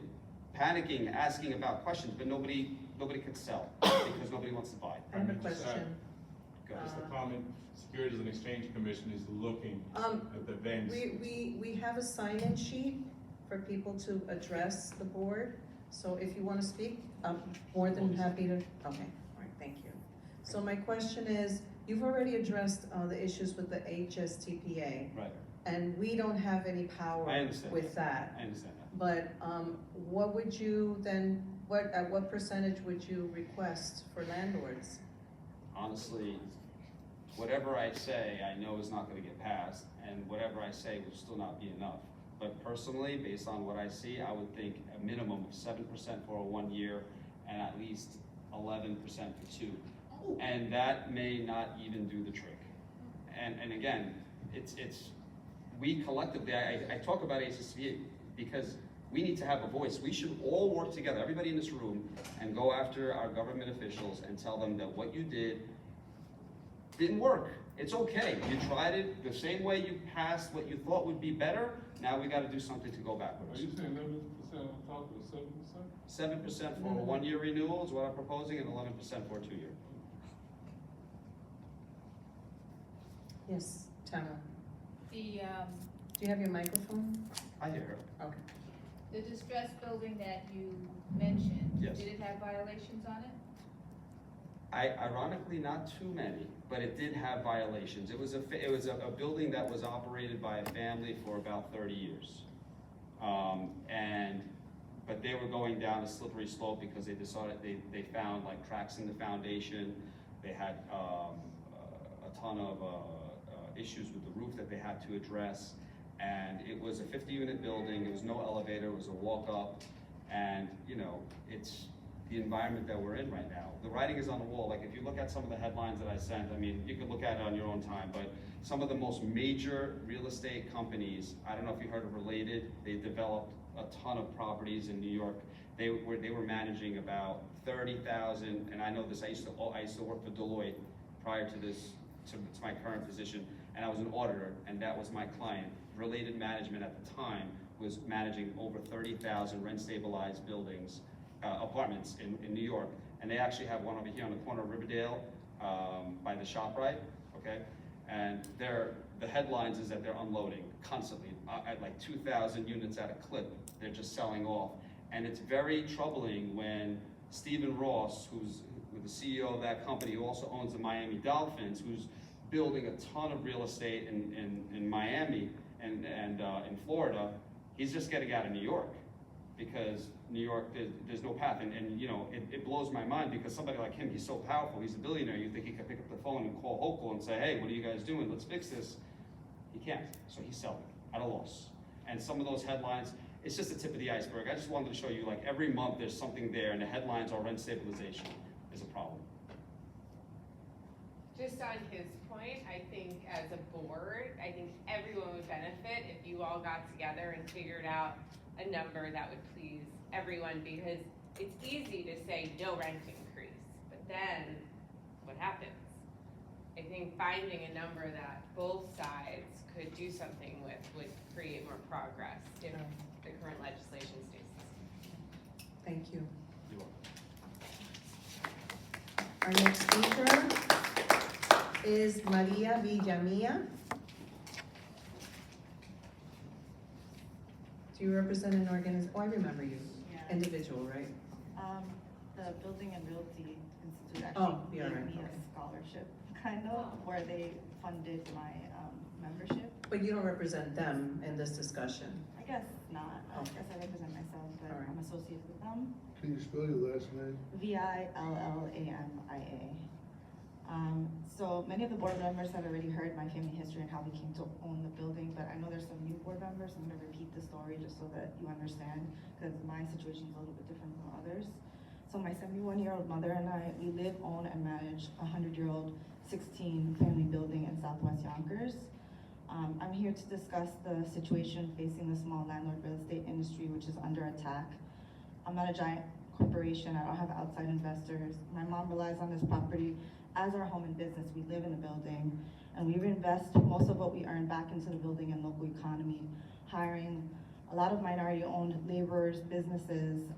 panicking, asking about questions, but nobody could sell because nobody wants to buy. I have a question. Go ahead. Just a comment, Securities and Exchange Commission is looking at the events. We have a sign-in sheet for people to address the board, so if you want to speak, I'm more than happy to, okay, all right, thank you. So my question is, you've already addressed the issues with the HSTPA, Right, and we don't have any power I understand with that. I understand that. But what would you then, at what percentage would you request for landlords? Honestly, whatever I say, I know is not gonna get passed, and whatever I say will still not be enough. But personally, based on what I see, I would think a minimum of 7% for a 1 year, and at least 11% for 2. And that may not even do the trick. And again, we collectively, I talk about HSV because we need to have a voice. We should all work together, everybody in this room, and go after our government officials and tell them that what you did didn't work. It's okay. You tried it the same way you passed what you thought would be better. Now we got to do something to go backwards. Are you saying 11% on top of the 7%? 7% for a 1-year renewal is what I'm proposing, and 11% for a 2-year. Yes, Tamara. The, Do you have your microphone? I hear her. Okay. the distressed building that you mentioned. Yes. Did it have violations on it? Ironically, not too many, but it did have violations. It was a building that was operated by a family for about 30 years. But they were going down a slippery slope because they decided, they found like cracks in the foundation. They had a ton of issues with the roof that they had to address. And it was a 50-unit building. There was no elevator. It was a walk-up. And, you know, it's the environment that we're in right now. The writing is on the wall. Like, if you look at some of the headlines that I sent, I mean, you can look at it on your own time, but some of the most major real estate companies, I don't know if you heard of Related, they developed a ton of properties in New York. They were managing about 30,000, and I know this, I used to work for Deloitte prior to this, to my current position, and I was an auditor, and that was my client. Related Management at the time was managing over 30,000 rent-stabilized buildings, apartments in New York. And they actually have one over here on the corner of Riverdale by the ShopRite, okay? And the headlines is that they're unloading constantly at like 2,000 units at a clip. They're just selling off. And it's very troubling when Stephen Ross, who's the CEO of that company, who also owns the Miami Dolphins, who's building a ton of real estate in Miami and in Florida, he's just getting out of New York because New York, there's no path. And you know, it blows my mind because somebody like him, he's so powerful, he's a billionaire, you think he could pick up the phone and call Hochul and say, hey, what are you guys doing? Let's fix this. He can't, so he's selling at a loss. And some of those headlines, it's just the tip of the iceberg. I just wanted to show you, like, every month there's something there and the headlines are rent stabilization is a problem. Just on his point, I think as a board, I think everyone would benefit if you all got together and figured out a number that would please everyone, because it's easy to say no rent increase, but then what happens? I think finding a number that both sides could do something with would create more progress if the current legislation stays the same. Thank you. You're welcome. Our next speaker is Maria Villamia. Do you represent an organization? Oh, I remember you. Yeah. Individual, right? The Building and Realty Institute Oh, actually yeah, gave right, me okay. a scholarship, kind of, where they funded my membership. But you don't represent them in this discussion. I guess not. I Okay. guess I represent myself, but All right. I'm associated with them. Can you spell your last name? Villamia. So many of the board members have already heard my family history and how we came to own the building, but I know there's some new board members. I'm gonna repeat the story just so that you understand, because my situation is a little bit different from others. So my 71-year-old mother and I, we live, own, and manage a 100-year-old 16-family building in Southwest Yonkers. I'm here to discuss the situation facing the small landlord real estate industry, which is under attack. I'm not a giant corporation. I don't have outside investors. My mom relies on this property as our home and business. We live in the building, and we reinvest most of what we earn back into the building and local economy, hiring a lot of minority-owned laborers, businesses,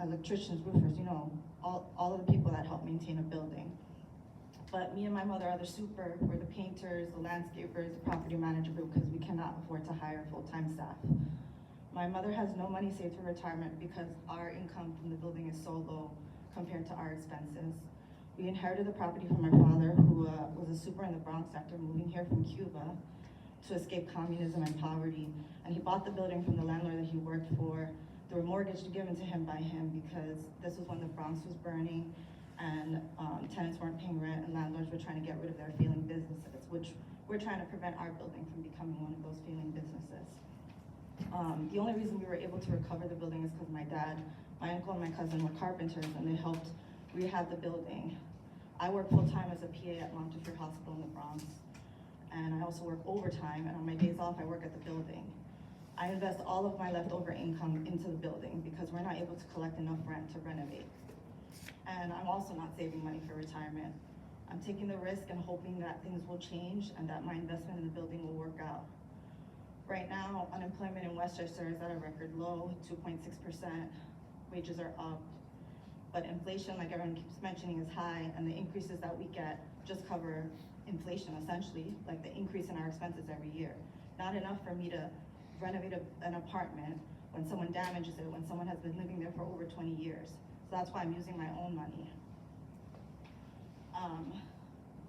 electricians, roofers, you know, all of the people that help maintain a building. But me and my mother are the super, we're the painters, the landscapers, the property manager group, because we cannot afford to hire full-time staff. My mother has no money saved for retirement because our income from the building is so low compared to our expenses. We inherited the property from my father, who was a super in the Bronx after moving here from Cuba to escape communism and poverty. And he bought the building from the landlord that he worked for through a mortgage given to him by him, because this was when the Bronx was burning and tenants weren't paying rent and landlords were trying to get rid of their failing businesses, which we're trying to prevent our building from becoming one of those failing businesses. The only reason we were able to recover the building is because my dad My uncle and my cousin were carpenters and they helped rehab the building. I work full-time as a PA at Montefiore Hospital in the Bronx. And I also work overtime, and on my days off, I work at the building. I invest all of my leftover income into the building because we're not able to collect enough rent to renovate. And I'm also not saving money for retirement. I'm taking the risk and hoping that things will change and that my investment in the building will work out. Right now, unemployment in Westchester is at a record low, 2.6%. Wages are up. But inflation, like everyone keeps mentioning, is high, and the increases that we get just cover inflation, essentially, like the increase in our expenses every year. Not enough for me to renovate an apartment when someone damages it, when someone has been living there for over 20 years. So that's why I'm using my own money.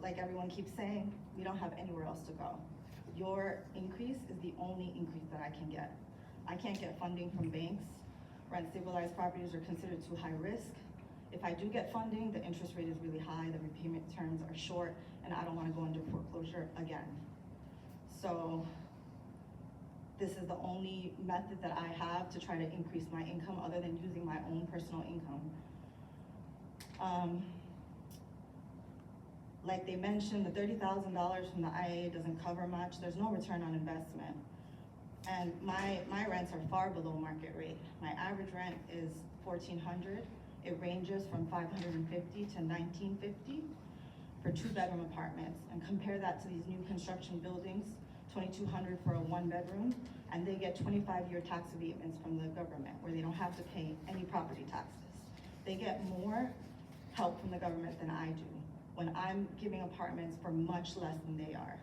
Like everyone keeps saying, we don't have anywhere else to go. Your increase is the only increase that I can get. I can't get funding from banks. Rent stabilized properties are considered too high risk. If I do get funding, the interest rate is really high, the repayment terms are short, and I don't want to go into foreclosure again. So this is the only method that I have to try to increase my income other than using my own personal income. Like they mentioned, the $30,000 from the IAA doesn't cover much. There's no return on investment. And my rents are far below market rate. My average rent is $1,400. It ranges from $550 to $1,950 for 2-bedroom apartments. And compare that to these new construction buildings, $2,200 for a 1-bedroom, and they get 25-year tax abatements from the government where they don't have to pay any property taxes. They get more help from the government than I do when I'm giving apartments for much less than they are.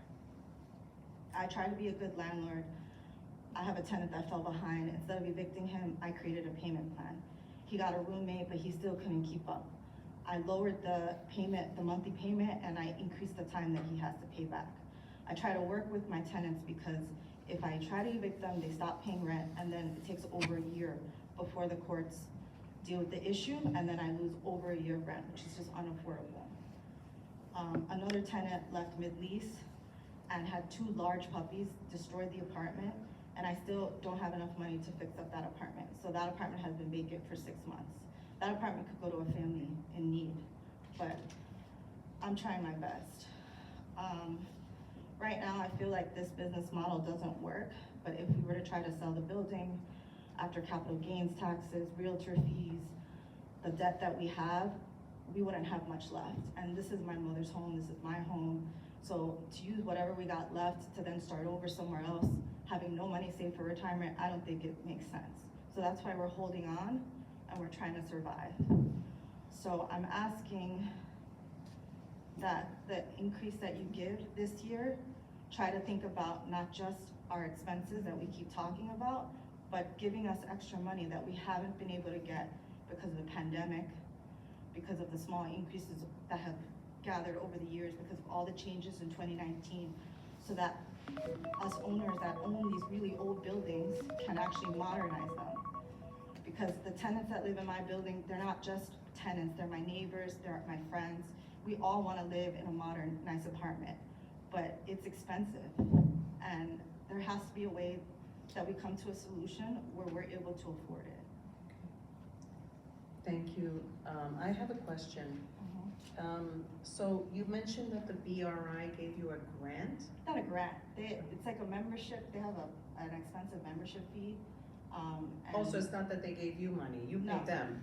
I try to be a good landlord. I have a tenant that fell behind. Instead of evicting him, I created a payment plan. He got a roommate, but he still couldn't keep up. I lowered the payment, the monthly payment, and I increased the time that he has to pay back. I try to work with my tenants because if I try to evict them, they stop paying rent, and then it takes over a year before the courts deal with the issue, and then I lose over a year of rent, which is just unaffordable. Another tenant left mid-lease and had 2 large puppies, destroyed the apartment, and I still don't have enough money to fix up that apartment. So that apartment has been vacant for 6 months. That apartment could go to a family in need, but I'm trying my best. Right now, I feel like this business model doesn't work, but if we were to try to sell the building, after capital gains taxes, realtor fees, the debt that we have, we wouldn't have much left. And this is my mother's home, this is my home. So to use whatever we got left to then start over somewhere else, having no money saved for retirement, I don't think it makes sense. So that's why we're holding on and we're trying to survive. So I'm asking that the increase that you give this year, try to think about not just our expenses that we keep talking about, but giving us extra money that we haven't been able to get because of the pandemic, because of the small increases that have gathered over the years, because of all the changes in 2019, so that us owners that own these really old buildings can actually modernize them. Because the tenants that live in my building, they're not just tenants, they're my neighbors, they're my friends. We all want to live in a modern, nice apartment, but it's expensive. And there has to be a way that we come to a solution where we're able to afford it. Thank you. I have a question. So you mentioned that the BRI gave you a grant? Not a grant. It's like a membership. They have an expensive membership fee. So it's not that they gave you money, you paid them?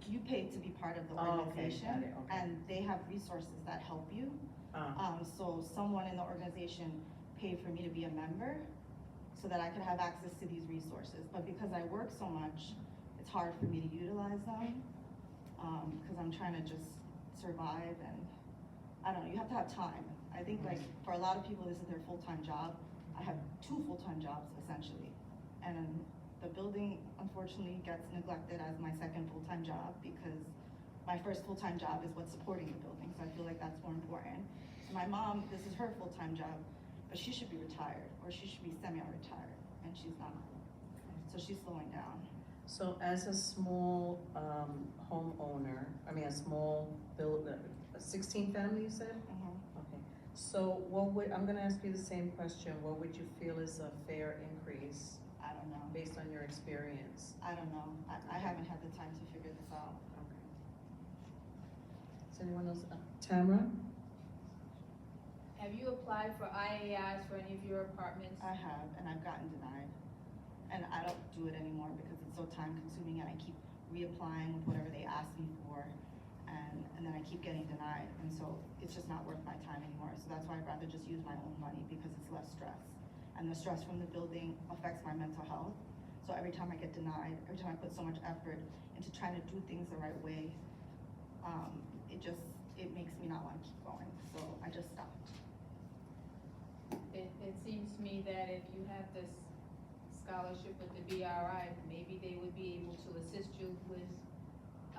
You pay to be part of the organization, and they have resources that help you. So someone in the organization paid for me to be a member so that I could have access to these resources. But because I work so much, it's hard for me to utilize them because I'm trying to just survive, and I don't know, you have to have time. I think like for a lot of people, this is their full-time job. I have 2 full-time jobs essentially. And the building unfortunately gets neglected as my second full-time job because my first full-time job is what's supporting the building. So I feel like that's more important. And my mom, this is her full-time job, but she should be retired or she should be semi-retired, and she's not. So she's slowing down. So as a small homeowner, a small build, 16 family you said? Okay. So I'm gonna ask you the same question. What would you feel is a fair increase? I don't know. Based on your your experience? I don't know. I haven't had the time to figure this out. Okay. Is anyone else? Tamara? Have you applied for IAIs for any of your apartments? I have, and I've gotten denied. And I don't do it anymore because it's so time consuming and I keep reapplying with whatever they ask me for. And then I keep getting denied. And so it's just not worth my time anymore. So that's why I'd rather just use my own money because it's less stress. And the stress from the building affects my mental health. So every time I get denied, every time I put so much effort into trying to do things the right way, it makes me not want to keep going. So I just stopped. It seems to me that if you have this scholarship with the BRI, maybe they would be able to assist you with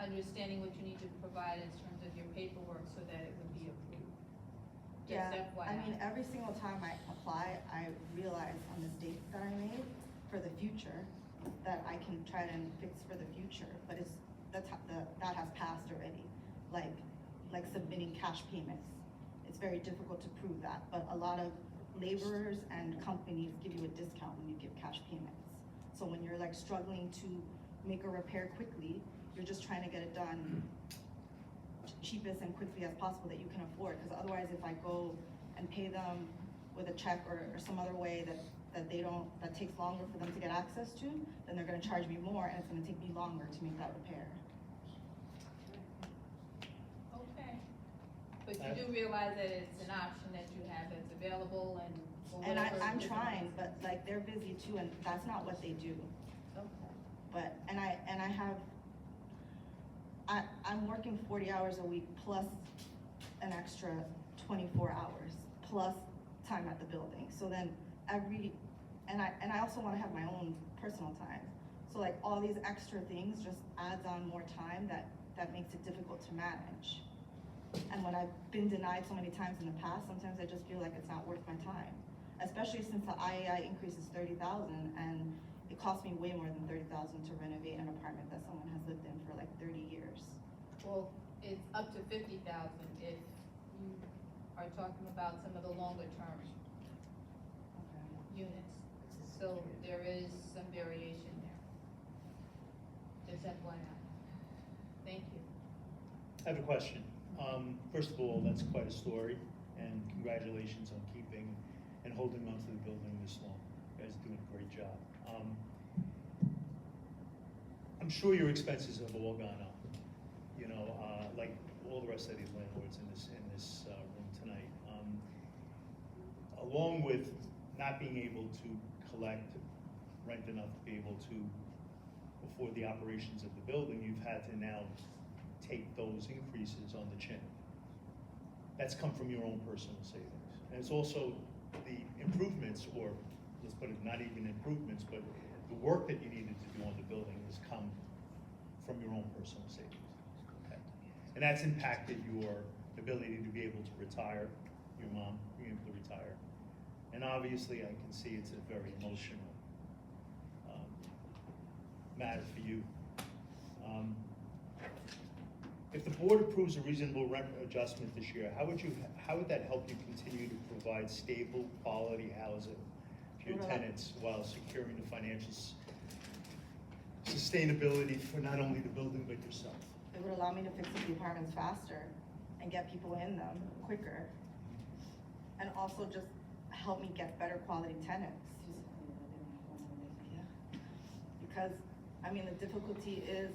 understanding what you need to provide in terms of your paperwork so that it would be approved. Just Yeah, FYI. I mean, every single time I apply, I realize on mistakes that I made for the future that I can try to fix for the future, but that has passed already. Like submitting cash payments. It's very difficult to prove that, but a lot of laborers and companies give you a discount when you give cash payments. So when you're like struggling to make a repair quickly, you're just trying to get it done cheapest and quickly as possible that you can afford. Because otherwise, if I go and pay them with a check or some other way that takes longer for them to get access to, then they're gonna charge me more and it's gonna take me longer to make that repair. Okay. But you do realize that it's an option that you have that's available and. for And whatever I'm different trying, reasons. but like they're busy too, and that's not what they do. Okay. But, I'm working 40 hours a week plus an extra 24 hours, plus time at the building. So then and I also wanna have my own personal time. So like all these extra things just adds on more time that makes it difficult to manage. And when I've been denied so many times in the past, sometimes I just feel like it's not worth my time. Especially since the IAI increase is $30,000 and it costs me way more than $30,000 to renovate an apartment that someone has lived in for like 30 years. Well, it's up to 50,000 if you are talking about some of the longer term units. So there is some variation there. Just FYI. Thank you. I have a question. First of all, that's quite a story, and congratulations on keeping and holding on to the building this long. You guys are doing a great job. I'm sure your expenses have all gone up, you know, like all the rest of these landlords in this room tonight. Along with not being able to collect rent enough to be able to afford the operations of the building, you've had to now take those increases on the chin. That's come from your own personal savings. And it's also the improvements, or let's put it, not even improvements, but the work that you needed to do on the building has come from your own personal savings. Okay? And that's impacted your ability to be able to retire, your mom being able to retire. And obviously I can see it's a very emotional matter for you. If the board approves a reasonable rent adjustment this year, how would that help you continue to provide stable, quality housing to your tenants while securing the financial sustainability for not only the building but yourself? It would allow me to fix up the apartments faster and get people in them quicker. And also just help me get better quality tenants. Because, I mean, the difficulty is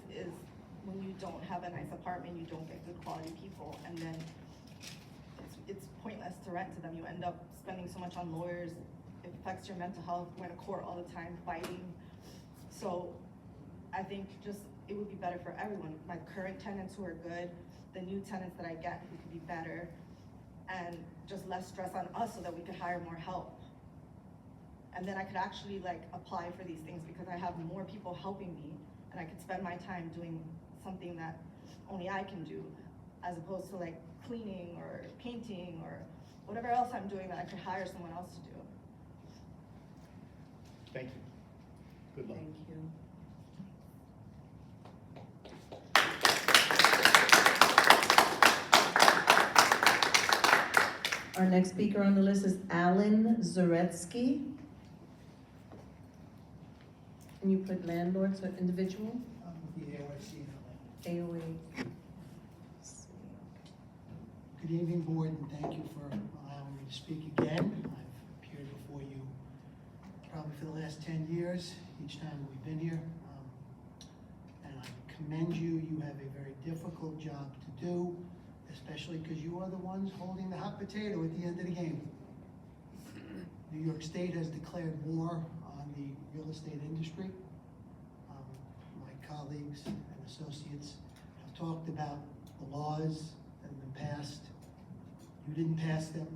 when you don't have a nice apartment, you don't get good quality people, and then it's pointless to rent to them. You end up spending so much on lawyers, it affects your mental health, going to court all the time, fighting. So I think just, it would be better for everyone. My current tenants who are good, the new tenants that I get who could be better, and just less stress on us so that we could hire more help. And then I could actually like apply for these things because I have more people helping me, and I could spend my time doing something that only I can do, as opposed to like cleaning or painting or whatever else I'm doing that I could hire someone else to do. Thank you. Good luck. Thank you. Our next speaker on the list is Alan Zaretsky. Can you put landlords or individual? The AOAC in Atlanta. AOA. Good evening, board, and thank you for allowing me to speak again. I've appeared before you probably for the last 10 years, each time we've been here. And I commend you. You have a very difficult job to do, especially because you are the ones holding the hot potato at the end of the game. New York State has declared war on the real estate industry. My colleagues and associates have talked about the laws that have been passed. You didn't pass them.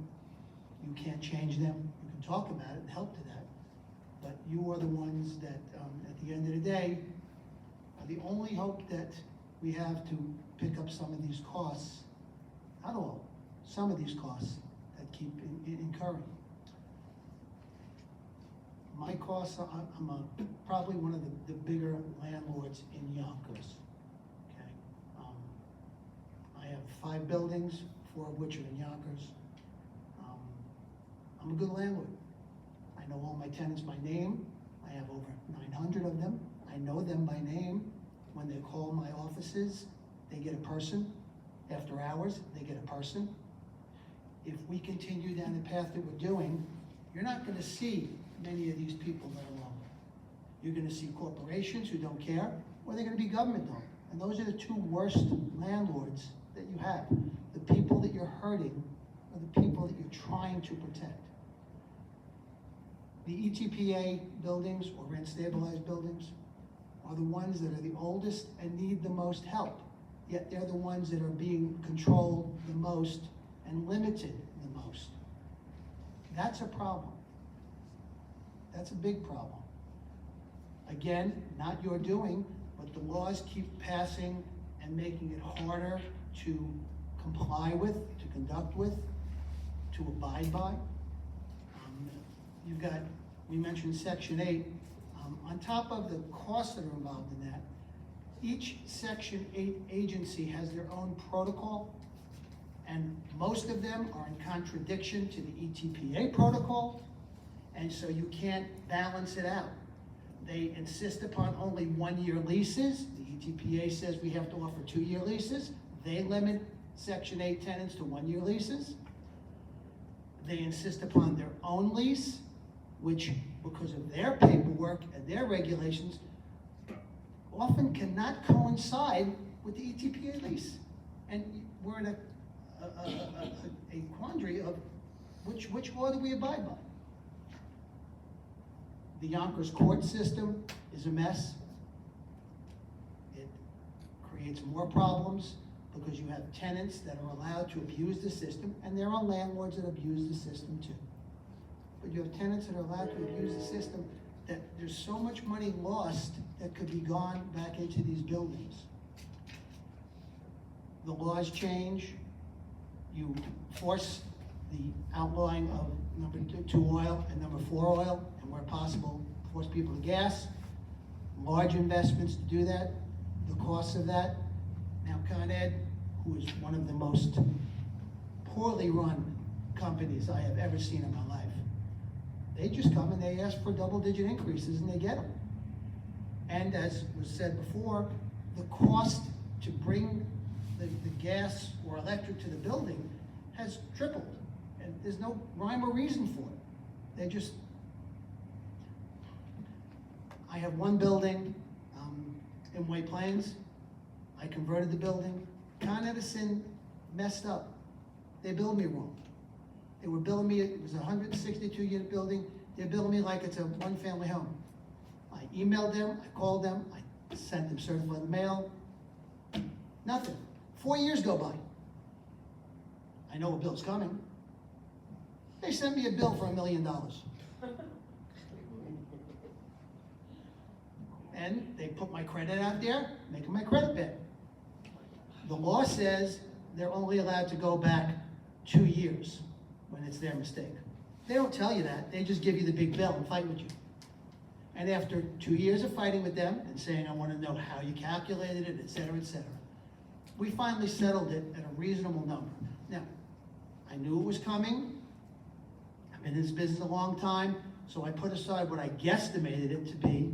You can't change them. You can talk about it and help to that. But you are the ones that, at the end of the day, are the only hope that we have to pick up some of these costs. Not all, some of these costs that keep incurring. My costs, I'm probably one of the bigger landlords in Yonkers. Okay, I have 5 buildings, 4 of which are in Yonkers. I'm a good landlord. I know all my tenants by name. I have over 900 of them. I know them by name. When they call my offices, they get a person. After hours, they get a person. If we continue down the path that we're doing, you're not going to see many of these people that are longer. You're going to see corporations who don't care, or they're going to be government-owned. And those are the 2 worst landlords that you have. The people that you're hurting are the people that you're trying to protect. The ETPA buildings, or rent-stabilized buildings, are the ones that are the oldest and need the most help. Yet they're the ones that are being controlled the most and limited the most. That's a problem. That's a big problem. Again, not your doing, but the laws keep passing and making it harder to comply with, to conduct with, to abide by. You've got, we mentioned Section 8. On top of the costs that are involved in that, each Section 8 agency has their own protocol, and most of them are in contradiction to the ETPA protocol, and so you can't balance it out. They insist upon only 1-year leases. The ETPA says we have to offer 2-year leases. They limit Section 8 tenants to 1-year leases. They insist upon their own lease, which, because of their paperwork and their regulations, often cannot coincide with the ETPA lease. And we're in a quandary of which law do we abide by? The Yonkers court system is a mess. It creates more problems because you have tenants that are allowed to abuse the system, and there are landlords that abuse the system too. But you have tenants that are allowed to abuse the system, that there's so much money lost that could be gone back into these buildings. The laws change. You force the outlawing of number 2 oil and number 4 oil, and where possible, force people to gas. Large investments to do that. The costs of that. Now Con Ed, who is one of the most poorly run companies I have ever seen in my life, they just come and they ask for double-digit increases and they get them. And as was said before, the cost to bring the gas or electric to the building has tripled. And there's no rhyme or reason for it. They just, I have one building in White Plains. I converted the building. Con Edison messed up. They billed me wrong. They were billing me, it was a 162-unit building. They're billing me like it's a 1-family home. I emailed them, I called them, I sent them certified mail. Nothing. 4 years go by. I know a bill's coming. They sent me a bill for $1 million. And they put my credit out there, making my credit bad. The law says they're only allowed to go back 2 years when it's their mistake. They don't tell you that. They just give you the big bill and fight with you. And after 2 years of fighting with them and saying, I want to know how you calculated it, et cetera, we finally settled it at a reasonable number. Now, I knew it was coming. I've been in this business a long time, so I put aside what I guesstimated it to be,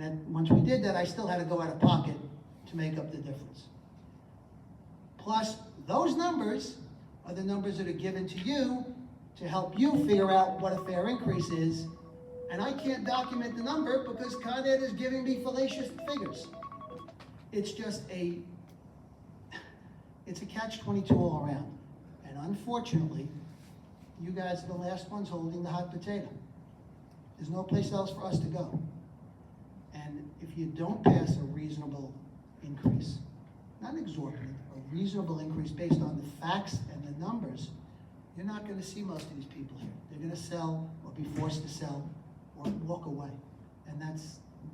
And then, once we did that, I still had to go out of pocket to make up the difference. Plus, those numbers are the numbers that are given to you to help you figure out what a fair increase is. And I can't document the number because Con Ed is giving me fallacious figures. It's just it's a catch-22 all around. And unfortunately, you guys are the last ones holding the hot potato. There's no place else for us to go. And if you don't pass a reasonable increase, not exorbitant, a reasonable increase based on the facts and the numbers, you're not gonna see most of these people here. They're gonna sell or be forced to sell or walk away. And that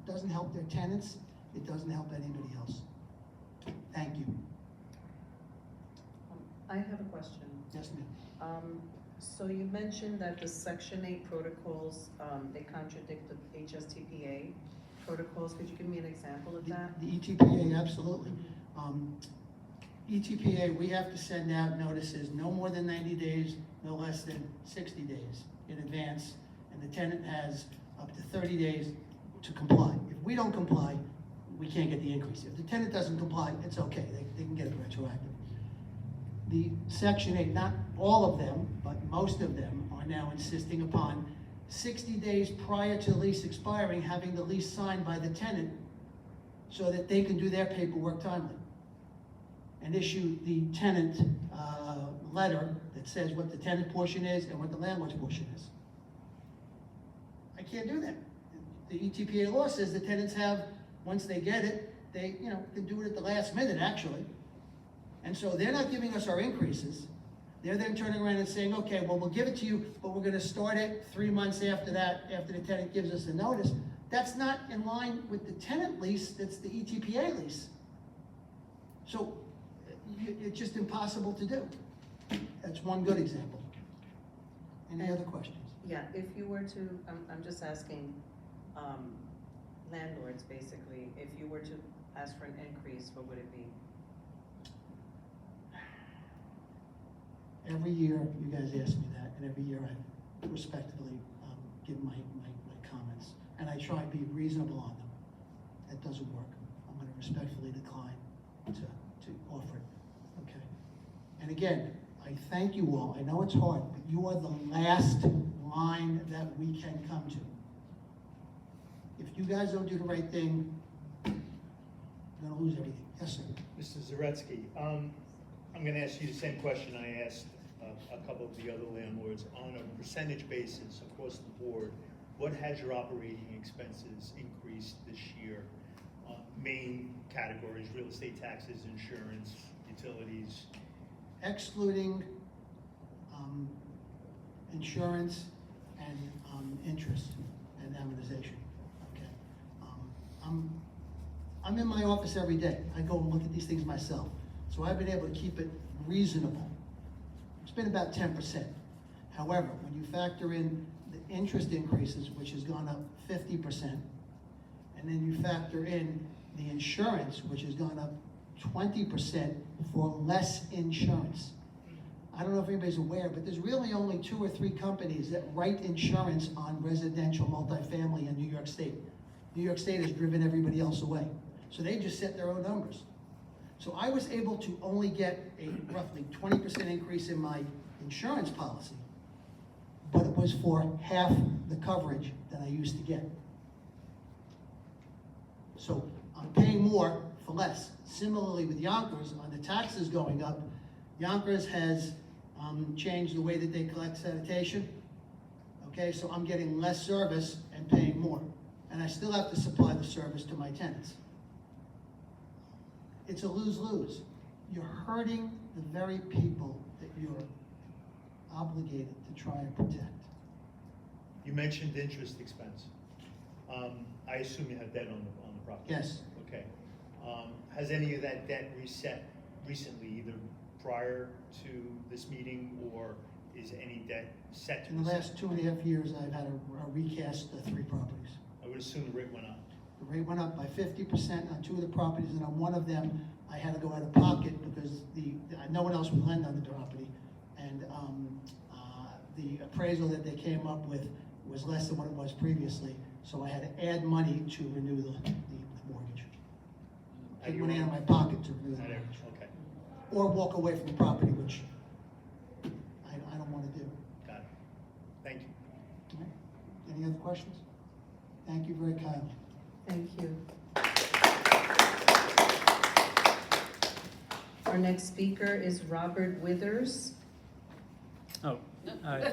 doesn't help their tenants, it doesn't help anybody else. Thank you. I have a question. Yes, ma'am. So you mentioned that the Section 8 protocols, they contradict the HSTPA protocols. Could you give me an example of that? The ETPA, absolutely. ETPA, we have to send out notices no more than 90 days, no less than 60 days in advance, and the tenant has up to 30 days to comply. If we don't comply, we can't get the increase. If the tenant doesn't comply, it's okay, they can get it retroactive. The Section 8, not all of them, but most of them are now insisting upon 60 days prior to the lease expiring, having the lease signed by the tenant so that they can do their paperwork timely and issue the tenant letter that says what the tenant portion is and what the landlord's portion is. I can't do that. The ETPA law says the tenants have, once they get it, they can do it at the last minute, actually. And so they're not giving us our increases. They're then turning around and saying, okay, well, we'll give it to you, but we're gonna start it 3 months after that, after the tenant gives us a notice. That's not in line with the tenant lease, that's the ETPA lease. So it's just impossible to do. That's one good example. Any other questions? Yeah, if you were to, I'm just asking landlords, basically, if you were to ask for an increase, what would it be? Every year, you guys ask me that, and every year I respectfully give my comments. And I try to be reasonable on them. That doesn't work. I'm gonna respectfully decline to offer it, okay? And again, I thank you all. I know it's hard, but you are the last line that we can come to. If you guys don't do the right thing, you're gonna lose everything. Yes, sir. Mr. Zaretsky, I'm gonna ask you the same question I asked a couple of the other landlords. On a percentage basis across the board, what has your operating expenses increased this year? Main categories, real estate taxes, insurance, utilities. Excluding insurance and interest and amortization, okay? I'm in my office every day. I go and look at these things myself. So I've been able to keep it reasonable. It's been about 10%. However, when you factor in the interest increases, which has gone up 50%, and then you factor in the insurance, which has gone up 20% for less insurance. I don't know if anybody's aware, but there's really only 2 or 3 companies that write insurance on residential multifamily in New York State. New York State has driven everybody else away. So they just set their own numbers. So I was able to only get a roughly 20% increase in my insurance policy, but it was for half the coverage that I used to get. So I'm paying more for less. Similarly with Yonkers, on the taxes going up, Yonkers has changed the way that they collect sanitation. Okay, so I'm getting less service and paying more. And I still have to supply the service to my tenants. It's a lose-lose. You're hurting the very people that you're obligated to try and protect. You mentioned interest expense. I assume you have debt on the property? Yes. Okay. Has any of that debt reset recently, either prior to this meeting, or is any debt set to In the reset? last 2.5 years, I've had a recast of 3 properties. I would assume the rate went up. The rate went up by 50% on 2 of the properties, and on one of them, I had to go out of pocket because no one else would lend on the property. And the appraisal that they came up with was less than what it was previously. So I had to add money to renew the mortgage. At Take your money out own- of my pocket to renew the at your- mortgage. Okay, Or walk away from the property, which I don't want to do. got it. Thank you. All right. Any other questions? Thank you very kindly. Thank you. Our next speaker is Robert Withers. Oh, I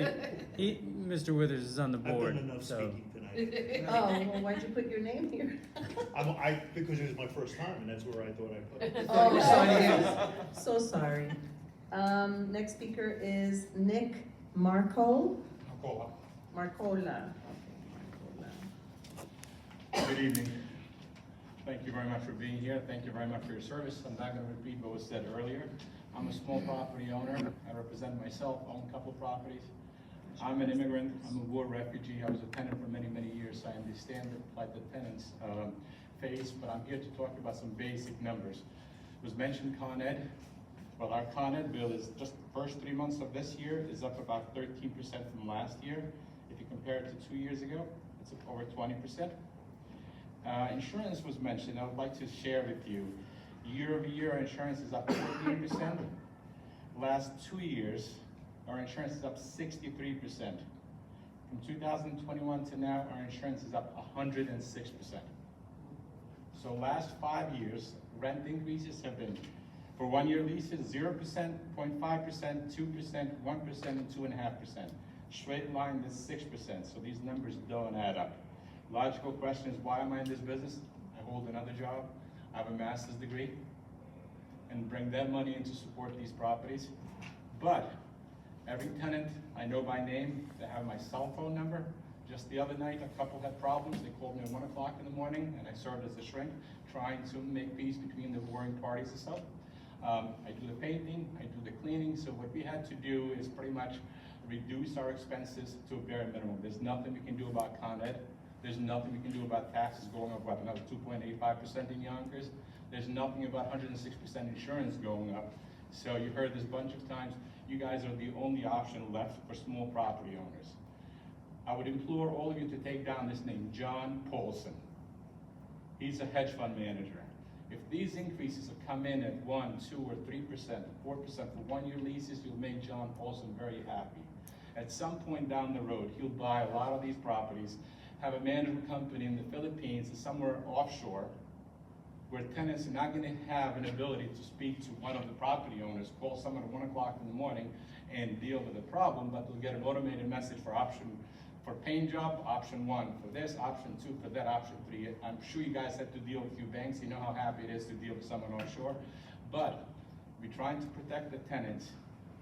think Mr. Withers is on the I've board, done enough so. speaking tonight. Oh, well, why'd you put your name here? Because it was my first time, and that's where I thought I put it. Oh, You're signing okay. So sorry. Next speaker is Nick Marcola. Marcola. Marcola. Good evening. Thank you very much for being here. Thank you very much for your service. I'm not going to repeat what was said earlier. I'm a small property owner. I represent myself, own a couple of properties. I'm an immigrant. I'm a war refugee. I was a tenant for many, many years, so I understand the plight that tenants face, but I'm here to talk about some basic numbers. It was mentioned Con Ed. Well, our Con Ed bill is just the first 3 months of this year is up about 13% from last year. If you compare it to 2 years ago, it's up over 20%. Insurance was mentioned. I would like to share with you. Year over year, our insurance is up 14%. Last 2 years, our insurance is up 63%. From 2021 to now, our insurance is up 106%. So last 5 years, rent increases have been, for 1 year leases, 0%, 0.5%, 2%, 1%, and 2.5%. Straight line is 6%, so these numbers don't add up. Logical question is, why am I in this business? I hold another job, I have a master's degree, and bring that money in to support these properties. But every tenant I know by name, they have my cell phone number. Just the other night, a couple had problems. They called me at 1 o'clock in the morning, and I served as a shrink, trying to make peace between the warring parties and stuff. I do the painting, I do the cleaning, so what we had to do is pretty much reduce our expenses to a bare minimum. There's nothing we can do about Con Ed. There's nothing we can do about taxes going up, what, another 2.85% in Yonkers. There's nothing about 106% insurance going up. So you heard this a bunch of times. You guys are the only option left for small property owners. I would implore all of you to take down this name, John Paulson. He's a hedge fund manager. If these increases have come in at 1, 2, or 3%, 4% for 1 year leases, you'll make John Paulson very happy. At some point down the road, he'll buy a lot of these properties, have a management company in the Philippines or somewhere offshore where tenants are not going to have an ability to speak to one of the property owners, call someone at 1 o'clock in the morning and deal with the problem, but they'll get an automated message for paint job, option 1 for this, option 2 for that, option 3. I'm sure you guys have to deal with your banks. You know how happy it is to deal with someone offshore. But we're trying to protect the tenants.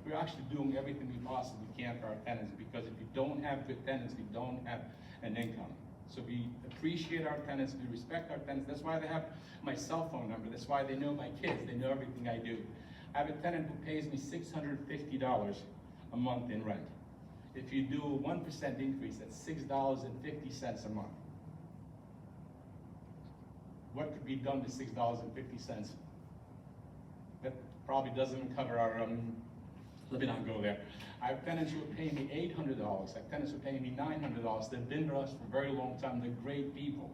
We're actually doing everything we possibly can for our tenants, because if you don't have good tenants, we don't have an income. So we appreciate our tenants, we respect our tenants. That's why they have my cell phone number. That's why they know my kids. They know everything I do. I have a tenant who pays me $650 a month in rent. If you do a 1% increase, that's $6.50 a month. What could be done with $6.50? That probably doesn't cover our, let me not go there. I have tenants who are paying me $800. I have tenants who are paying me $900. They've been with us for a very long time. They're great people.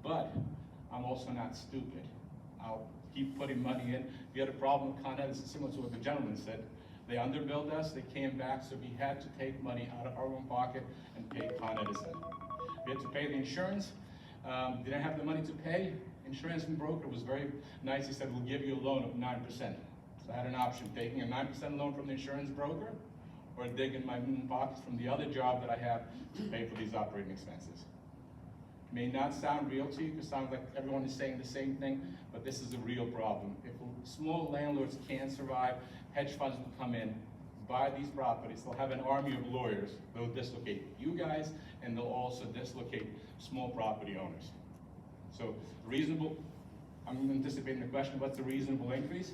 But I'm also not stupid. I'll keep putting money in. We had a problem with Con Ed, it's similar to what the gentleman said. They underbilled us, they came back, so we had to take money out of our own pocket and pay Con Edison. We had to pay the insurance. Didn't have the money to pay. Insurance broker was very nice. He said, we'll give you a loan of 9%. So I had an option, taking a 9% loan from the insurance broker or digging my own pockets from the other job that I have to pay for these operating expenses. It may not sound real to you, because it sounds like everyone is saying the same thing, but this is a real problem. If small landlords can't survive, hedge funds will come in, buy these properties, they'll have an army of lawyers. They'll dislocate you guys, and they'll also dislocate small property owners. So reasonable, I'm anticipating the question, what's a reasonable increase?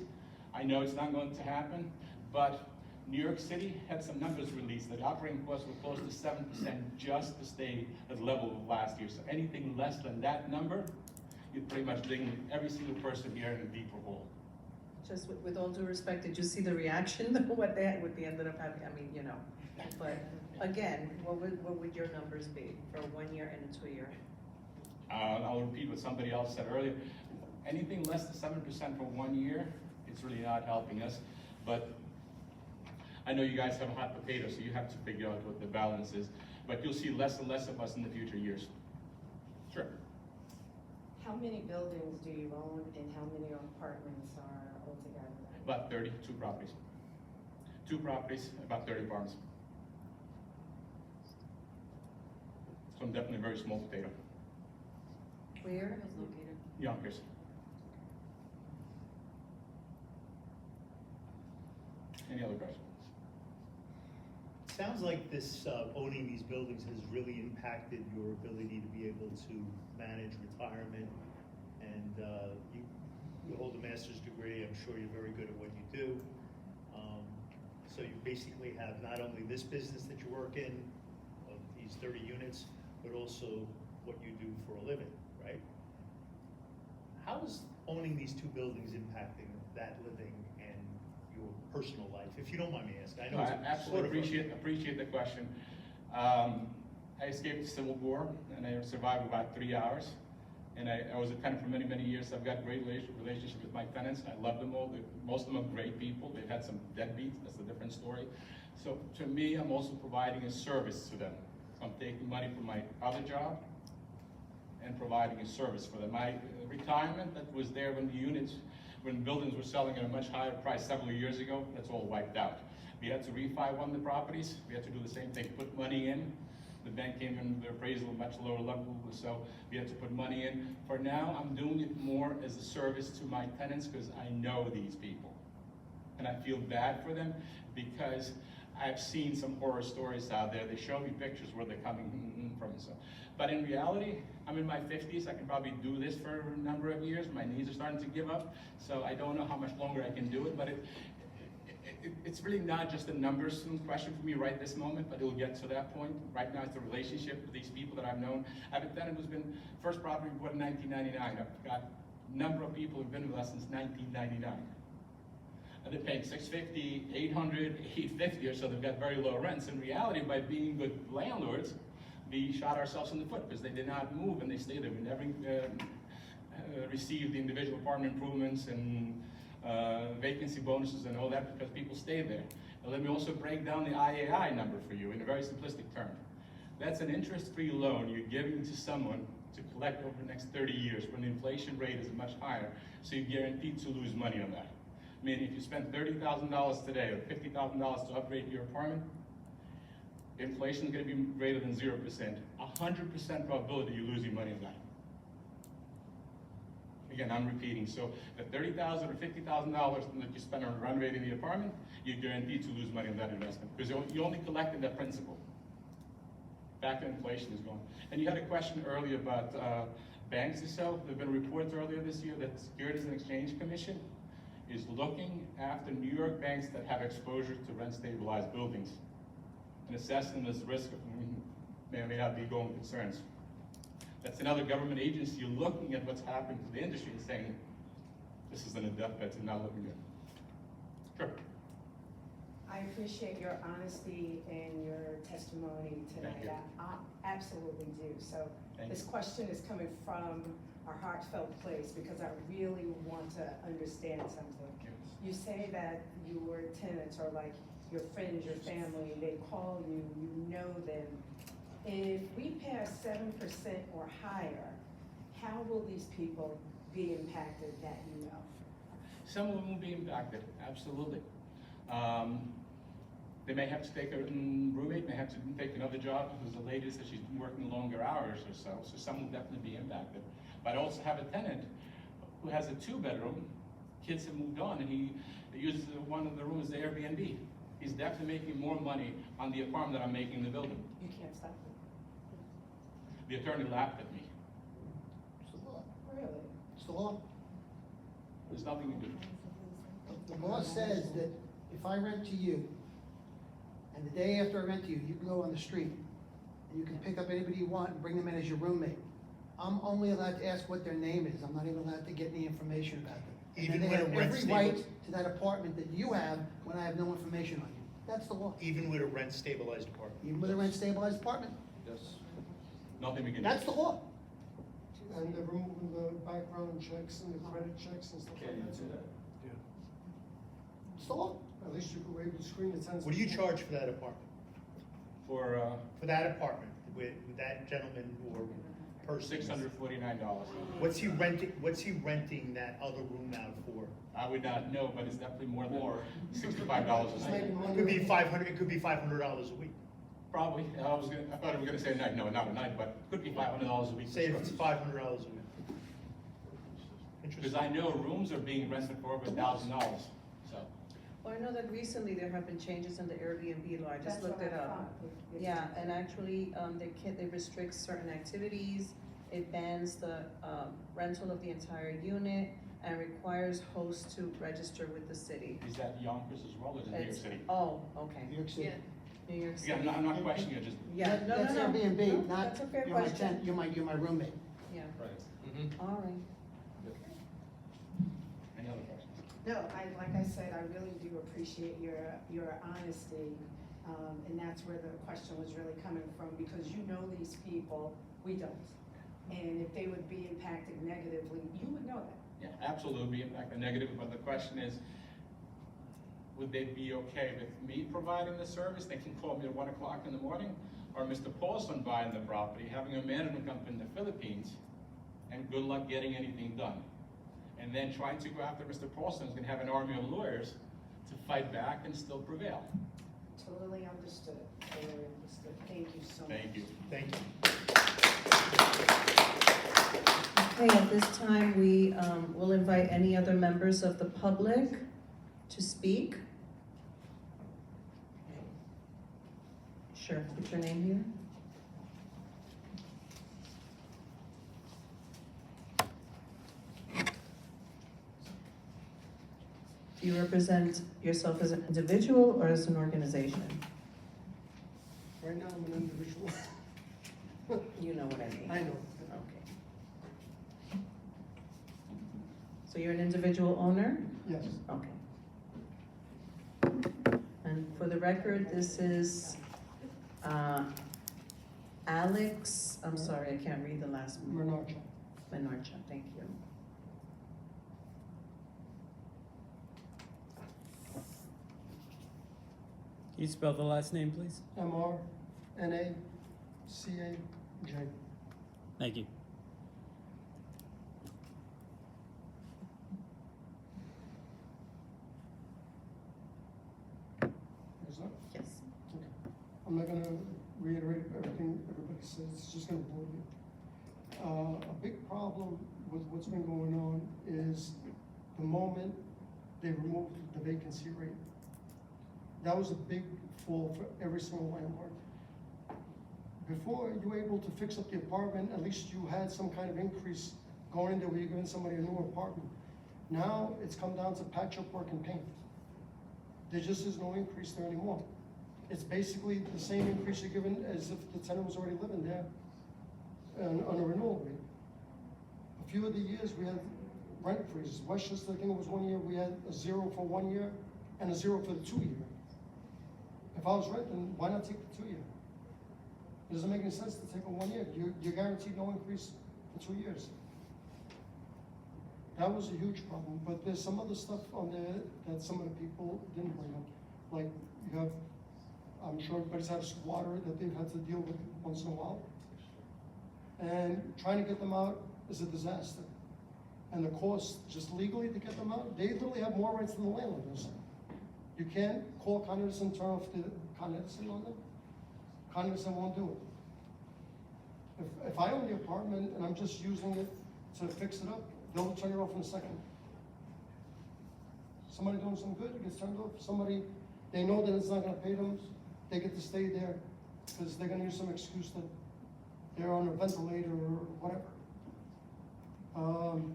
I know it's not going to happen, but New York City had some numbers released that operating costs were close to 7% just to stay at the level of last year. So anything less than that number, you're pretty much digging every single person here in a deeper hole. Just with all due respect, did you see the reaction, what they ended up having? I mean, you know, but Again, what would your numbers be for a 1 year and a 2 year? I'll repeat what somebody else said earlier. Anything less than 7% for 1 year, it's really not helping us. But I know you guys have hot potatoes, so you have to figure out what the balance is. But you'll see less and less of us in the future years. Sure. How many buildings do you own and how many apartments are altogether? About 32 properties. 2 properties, about 30 farms. So I'm definitely a very small potato. Where? Yonkers. Any other questions? Sounds like this, owning these buildings has really impacted your ability to be able to manage retirement. And you hold a master's degree, I'm sure you're very good at what you do. So you basically have not only this business that you work in, of these 30 units, but also what you do for a living, right? How is owning these 2 buildings impacting that living and your personal life, if you don't mind me asking? I know I it's absolutely sort of appreciate the question. I escaped the Civil War and I survived about 3 hours. And I was a tenant for many, many years. I've got great relationship with my tenants. I love them all. Most of them are great people. They've had some deadbeats. That's a different story. So to me, I'm also providing a service to them. So I'm taking money from my other job and providing a service for them. My retirement that was there when buildings were selling at a much higher price several years ago, that's all wiped out. We had to refi one of the properties. We had to do the same thing, put money in. The bank came in with appraisal much lower level, so we had to put money in. For now, I'm doing it more as a service to my tenants because I know these people. And I feel bad for them because I've seen some horror stories out there. They show me pictures where they're coming from. So, but in reality, I'm in my 50s. I can probably do this for a number of years. My knees are starting to give up, so I don't know how much longer I can do it. But it's really not just a numbers question for me right this moment, but it'll get to that point. Right now, it's the relationship with these people that I've known. I have a tenant who's been first property bought in 1999. I've got a number of people who've been with us since 1999. And they're paying $650, $800, $850 or so. They've got very low rents. In reality, by being good landlords, we shot ourselves in the foot because they did not move and they stayed there. We never received the individual apartment improvements and vacancy bonuses and all that because people stay there. Now let me also break down the IAI number for you in a very simplistic term. That's an interest-free loan you're giving to someone to collect over the next 30 years when the inflation rate is much higher, so you're guaranteed to lose money on that. Meaning if you spend $30,000 today or $50,000 to upgrade your apartment, inflation is going to be greater than 0%. 100% probability you're losing money on that. Again, I'm repeating. So the $30,000 or $50,000 that you spend on renovating the apartment, you're guaranteed to lose money on that investment because you only collected that principal. Back to inflation is gone. And you had a question earlier about banks or so. There have been reports earlier this year that the Securities and Exchange Commission is looking after New York banks that have exposure to rent-stabilized buildings and assessing this risk of may or may not be going concerns. That's another government agency looking at what's happening to the industry and saying, this is an deathbed, it's not looking good. Sure. I appreciate your honesty and your testimony tonight. Thank you. I absolutely do. So Thank this you. question is coming from a heartfelt place because I really want to understand something. You say that your tenants are like your friends, your family, they call you, you know them. If we pass 7% or higher, how will these people be impacted that you know? Some of them will be impacted, absolutely. They may have to take a roommate, may have to take another job because the lady says she's working longer hours or so, so some will definitely be impacted. But I also have a tenant who has a 2-bedroom, kids have moved on, and he uses one of the rooms as the Airbnb. He's definitely making more money on the apartment than I'm making in the building. You can't stop them. The attorney laughed at me. It's the law. Really? It's the law. There's nothing to do. The law says that if I rent to you, and the day after I rent to you, you can go on the street, and you can pick up anybody you want and bring them in as your roommate. I'm only allowed to ask what their name is. I'm not even allowed to get any information about them. Even And they when have it rents every right to that apartment that you have when I have no information on you. That's the law. Even with a rent stabilized apartment? Even with a rent stabilized apartment, Yes. Nothing we can do. that's the law. And they're removing the background checks and the credit checks and stuff like Can't that. do that. It's the law. At least you could able to screen the tenants. What do you charge for that apartment? For, For that apartment, with that gentleman or person? $649. What's he renting that other room out for? I would not know, but it's definitely more than $65 a He's night. making money. It could be 500, it could be $500 a week. Probably. I thought we were gonna say a night. No, not a night, but could be $500 a week. Say if it's $500 a week. Because Interesting. I know rooms are being rented for over $1,000, so. Well, I know that recently there have been changes in the Airbnb law, I just That's looked what it I up. thought. Yeah, and actually, they restrict certain activities, it bans the, rental of the entire unit, and requires hosts to register with the city. Is that Yonkers as well, or is it New York It's- City? Oh, okay, New York City. New York City. Yeah, I'm not questioning you, just. Yeah, That- no, That's no, no. Airbnb, No, not, that's a fair you're my question. tenant, you're my roommate. Yeah, Right. all right. Any other questions? No, like I said, I really do appreciate your honesty, and that's where the question was really coming from, because you know these people, we don't. And if they would be impacted negatively, you would know that. Yeah, absolutely, impact the negative, but the question is, would they be okay with me providing the service? They can call me at 1 o'clock in the morning, or Mr. Paulson buying the property, having a management company in the Philippines, and good luck getting anything done. And then trying to go after Mr. Paulson is gonna have an army of lawyers to fight back and still prevail. Totally understood, totally understood. Thank you so much. Thank you. Thank you. Okay, at this time, we will invite any other members of the public to speak. Sure, put your name here. Do you represent yourself as an individual or as an organization? Right now, I'm an individual. You know what I mean. I know. Okay. So you're an individual owner? Yes. Okay. And for the record, this is Alex, I'm sorry, I can't read the last one. Mrnacaj. Mrnacaj, thank you. Can you spell the last name, please? Mrnacaj. Thank you. Is that? Yes. Okay. I'm not gonna reiterate everything everybody says, it's just gonna bore you. A big problem with what's been going on is the moment they removed the vacancy rate. That was a big fall for every single landlord. Before you were able to fix up the apartment, at least you had some kind of increase going in there where you're giving somebody a new apartment. Now, it's come down to patch up work and paint. There just is no increase there anymore. It's basically the same increase you're given as if the tenant was already living there on a renewal rate. A few of the years, we had rent freezes. Westchester, I think it was 1 year, we had a 0 for 1 year and a 0 for the 2 year. If I was renting, why not take the 2 year? It doesn't make any sense to take a 1 year. You're guaranteed no increase for 2 years. That was a huge problem, but there's some other stuff on there that some of the people didn't bring up. Like, you have, I'm sure everybody's had water that they've had to deal with once in a while. And trying to get them out is a disaster. And the cost, just legally to get them out, they literally have more rights than the landlord does. You can't call Con Edison, turn off the Con Edison on them. Con Edison won't do it. If I own the apartment and I'm just using it to fix it up, they'll turn it off in a second. Somebody doing some good, it gets turned off. Somebody, they know that it's not gonna pay them, they get to stay there because they're gonna use some excuse that they're on a ventilator or whatever.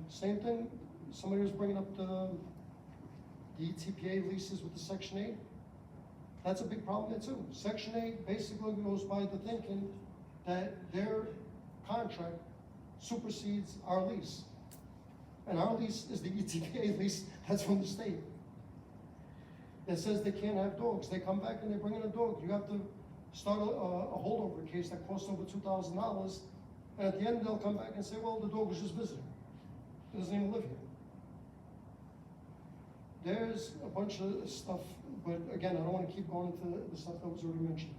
Same thing, somebody was bringing up the TPA leases with the Section 8. That's a big problem there too. Section 8 basically goes by the thinking that their contract supersedes our lease. And our lease is the ETPA lease, that's from the state. that says they can't have dogs. They come back and they bring in a dog. You have to start a holdover case that costs over $2,000. And at the end, they'll come back and say, well, the dog was just visiting. It doesn't even live here. There's a bunch of stuff, but again, I don't want to keep going into the stuff that was already mentioned.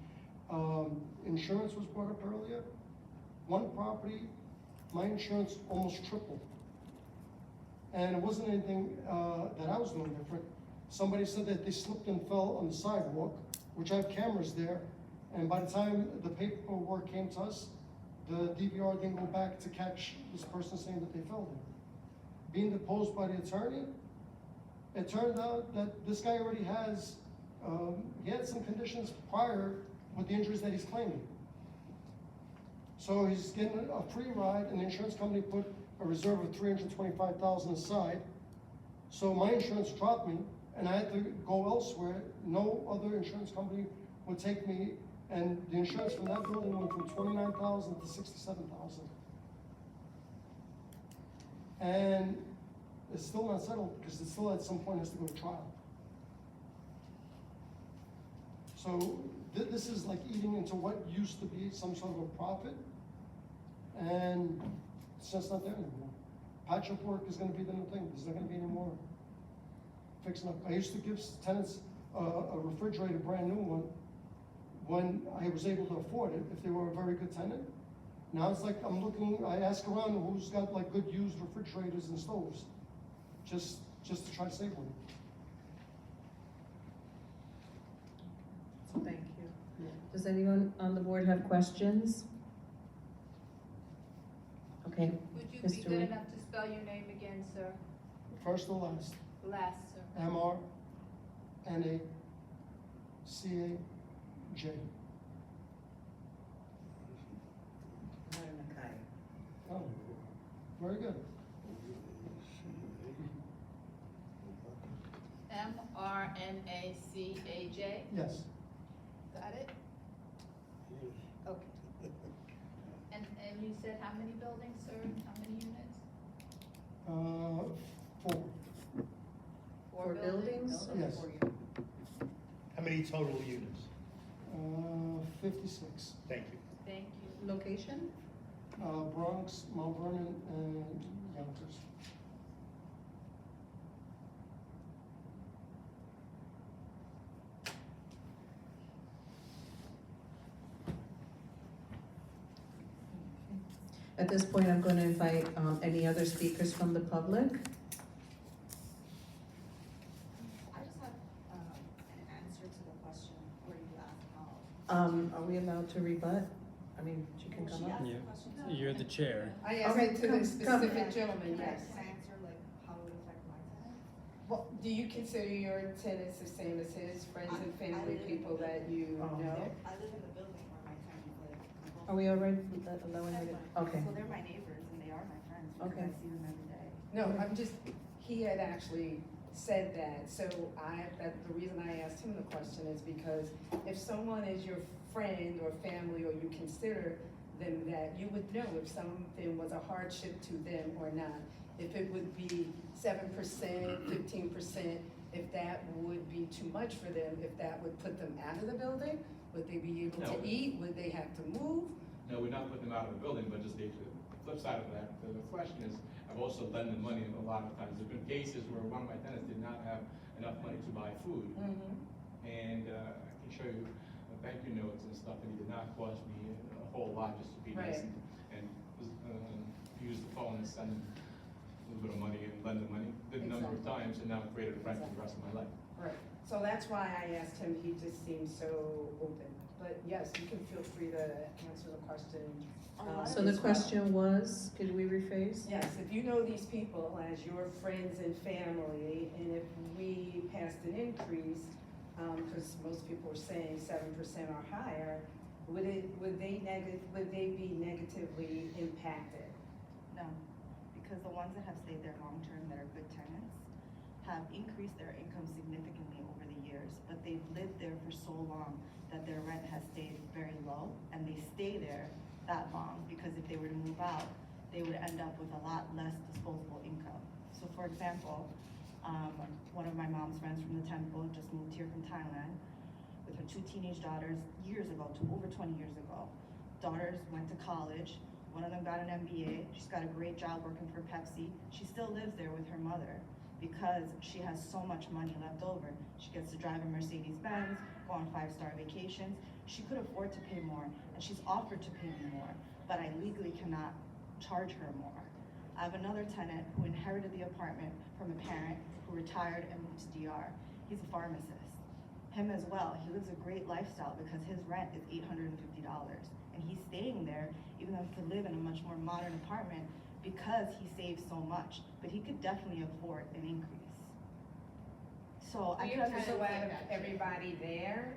Insurance was brought up earlier. One property, my insurance almost tripled. And it wasn't anything that I was doing different. Somebody said that they slipped and fell on the sidewalk, which I have cameras there. And by the time the paperwork came to us, the DVR didn't go back to catch this person saying that they fell there. Being deposed by the attorney, it turned out that this guy already has, he had some conditions prior with the injuries that he's claiming. So he's getting a free ride, and the insurance company put a reserve of $325,000 aside. So my insurance dropped me, and I had to go elsewhere. No other insurance company would take me, and the insurance from that building went from $29,000 to $67,000. And it's still not settled because it still at some point has to go to trial. So this is like eating into what used to be some sort of a profit, and it's just not there anymore. Patch-up work is going to be the new thing. There's not going to be any more fixing up. I used to give tenants a refrigerator, brand new one, when I was able to afford it, if they were a very good tenant. Now it's like I'm looking, I ask around who's got like good used refrigerators and stoves, just to try to save money. So thank you. Does anyone on the board have questions? Okay. Would you be Mr. good Reed? enough to spell your name again, sir? First or last? Last, sir. Mrnacaj. Mrnacaj. Oh, very good. Mrnacaj? Yes. Got it? Okay. And you said how many buildings, sir? How many units? 4. Four buildings? Yes. How many total units? 56. Thank you. Thank you. Location? Bronx, Mount Vernon, and Yonkers. At this point, I'm going to invite any other speakers from the public. I just have an answer to the question where you asked how. Are we allowed to rebut? I mean, she can come up. Yeah. You're the chair. I asked Okay, it to come- the specific gentleman, Can I yes. answer like how it would affect my tenant? Well, do you consider your tenants the same as his friends and I family, live in people the that you Oh. know? I live in the building where my tenants live. Are we all right with that, allowing her to? Okay. So they're my neighbors and they are my friends because Okay. I see them every day. No, I'm just, he had actually said that, so the reason I asked him the question is because if someone is your friend or family, or you consider them that, you would know if something was a hardship to them or not. If it would be 7%, 15%, if that would be too much for them, if that would put them out of the building, would they be able to No. eat, would they have to move? No, we're not putting them out of the building, but just the flip side of that, the question is, I've also lent them money a lot of times. There've been cases where one of my tenants did not have enough money to buy food. And I can show you thank you notes and stuff, and it did not cost me a whole lot just to be nice and use the phone and send them a little bit of money and lend them money. Did a number of times, and now created a friend for the rest of my life. Right, so that's why I asked him, he just seemed so open. But yes, you can feel free to answer the question. So the question was, could we rephrase? Yes, if you know these people as your friends and family, and if we passed an increase, because most people are saying 7% or higher, would they be negatively impacted? No, because the ones that have stayed there long-term that are good tenants have increased their income significantly over the years, but they've lived there for so long that their rent has stayed very low, and they stay there that long because if they were to move out, they would end up with a lot less disposable income. So for example, One of my mom's friends from the temple just moved here from Thailand with her 2 teenage daughters years ago, over 20 years ago. Daughters went to college. One of them got an MBA. She's got a great job working for Pepsi. She still lives there with her mother because she has so much money left over. She gets to drive a Mercedes-Benz, go on 5-star vacations. She could afford to pay more, and she's offered to pay me more, but I legally cannot charge her more. I have another tenant who inherited the apartment from a parent who retired and moved to DR. He's a pharmacist. Him as well, he lives a great lifestyle because his rent is $850. And he's staying there, even though he could live in a much more modern apartment because he saves so much. But he could definitely afford an increase. So I could understand. So out of everybody there,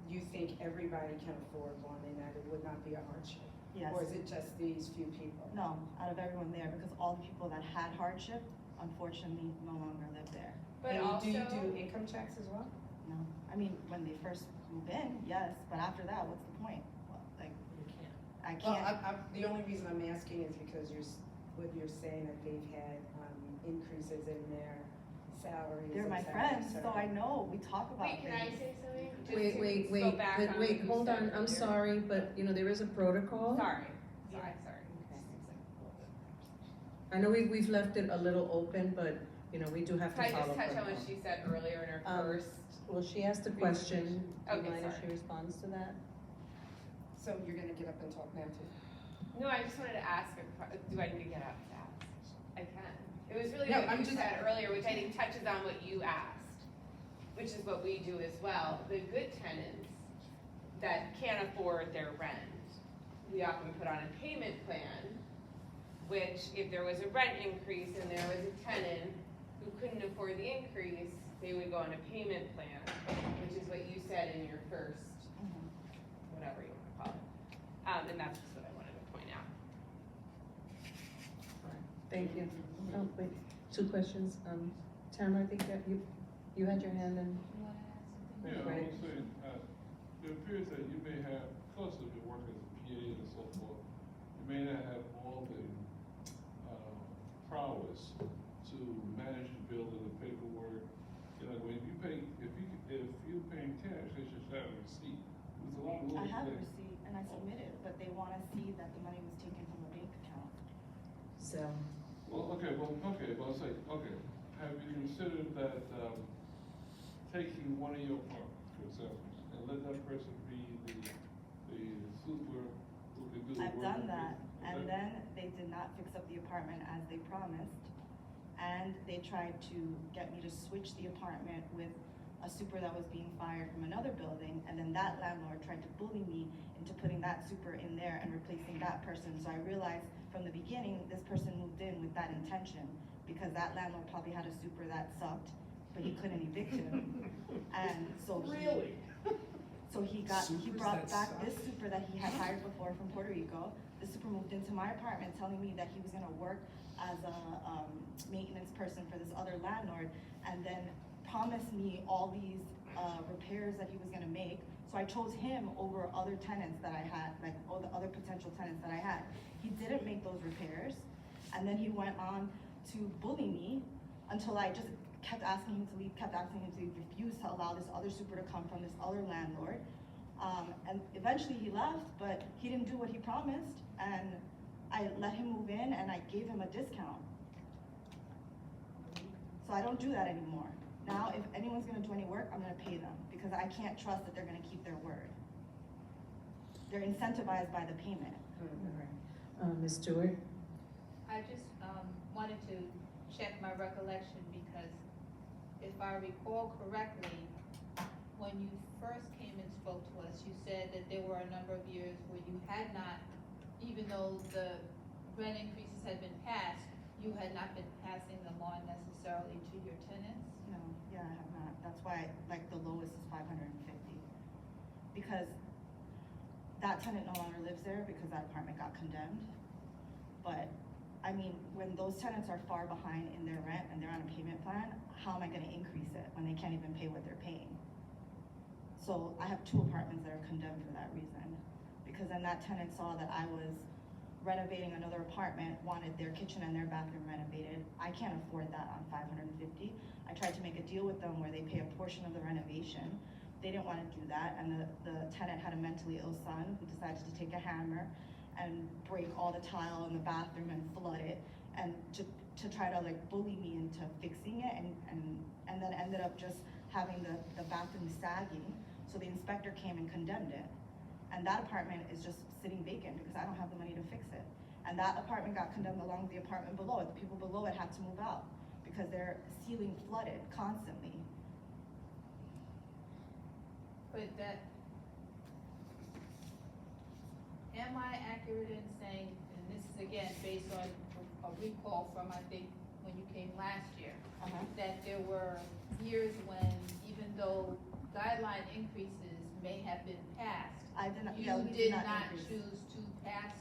you think everybody can afford one and that it would not be a hardship? Yes. Or is it just these few people? No, out of everyone there, because all the people that had hardship, unfortunately, no longer live there. But And also, do you do income checks as well? No, I mean, when they first move in, yes, but after that, what's the point? Well, like, You can't. I Well, can't. the only reason I'm asking is because what you're saying that they've had increases in their salaries. They're my et cetera, friends, et so I cetera. know, we talk about wait, can I things. say something? Just Wait, to wait, go wait, back but on wait, what you hold said on, I'm earlier. sorry, but, you know, there is a protocol. Sorry. I know we've left it a little open, but, you know, we do have to Can I follow just touch on what protocol. she said earlier in her first? Well, she asked a question, do you Okay, mind if sorry. she responds to that? So you're gonna get up and talk now too? No, I just wanted to ask, do I need to get up to ask? I can. It was really No, what I'm you just- said earlier, which I think touches on what you asked, which is what we do as well. The good tenants that can't afford their rent, we often put on a payment plan, which if there was a rent increase and there was a tenant who couldn't afford the increase, they would go on a payment plan, which is what you said in your first, whatever you want to call it. And that's just what I wanted to point out. Thank you. Oh, wait, 2 questions. Tamara, I think that you had your hand in. Yeah, I Right. was saying, it appears that you may have, because of your work as a PA and so forth, you may not have all the prowess to manage the building, the paperwork. You know, when you pay, if you're paying cash, they should have a receipt. There's a lot of I little have a things. receipt and I submitted, but they wanna see that the money was taken from a bank account. So, Well, but it's like, okay, have you considered that, taking one of your partners, for example, and let that person be the super who can do the work? I've done that, Is and then they did not fix up the apartment as they promised. And they tried to get me to switch the apartment with a super that was being fired from another building, and then that landlord tried to bully me into putting that super in there and replacing that person. So I realized from the beginning, this person moved in with that intention, because that landlord probably had a super that sucked, but he couldn't evict him. And so he brought back this super that he had hired before from Puerto Rico. The super moved into my apartment telling me that he was gonna work as a maintenance person for this other landlord, and then promised me all these repairs that he was gonna make. So I chose him over other tenants that I had, like all the other potential tenants that I had. He didn't make those repairs, and then he went on to bully me until I just kept asking him to leave, kept asking him to leave, refused to allow this other super to come from this other landlord. And eventually he left, but he didn't do what he promised, and I let him move in and I gave him a discount. So I don't do that anymore. Now, if anyone's gonna do any work, I'm gonna pay them, because I can't trust that they're gonna keep their word. They're incentivized by the payment. Ms. Stewart? I just, wanted to check my recollection because if I recall correctly, when you first came and spoke to us, you said that there were a number of years where you had not, even though the rent increases had been passed, you had not been passing them on necessarily to your tenants? No, yeah, I have not. That's why, like, the lowest is 550. Because that tenant no longer lives there because that apartment got condemned. But, I mean, when those tenants are far behind in their rent and they're on a payment plan, how am I gonna increase it when they can't even pay what they're paying? So I have 2 apartments that are condemned for that reason. Because then that tenant saw that I was renovating another apartment wanted their kitchen and their bathroom renovated. I can't afford that on $550. I tried to make a deal with them where they pay a portion of the renovation. They didn't want to do that, and the tenant had a mentally ill son who decided to take a hammer and break all the tile in the bathroom and flood it, and to try to like bully me into fixing it, and then ended up just having the bathroom sagging. So the inspector came and condemned it. And that apartment is just sitting vacant because I don't have the money to fix it. And that apartment got condemned along with the apartment below it. The people below it had to move out because their ceiling flooded constantly. But that, am I accurate in saying, and this is again based on a recall from, I think, when you came last year, that there were years when, even though guideline increases may have been passed, you did not choose to pass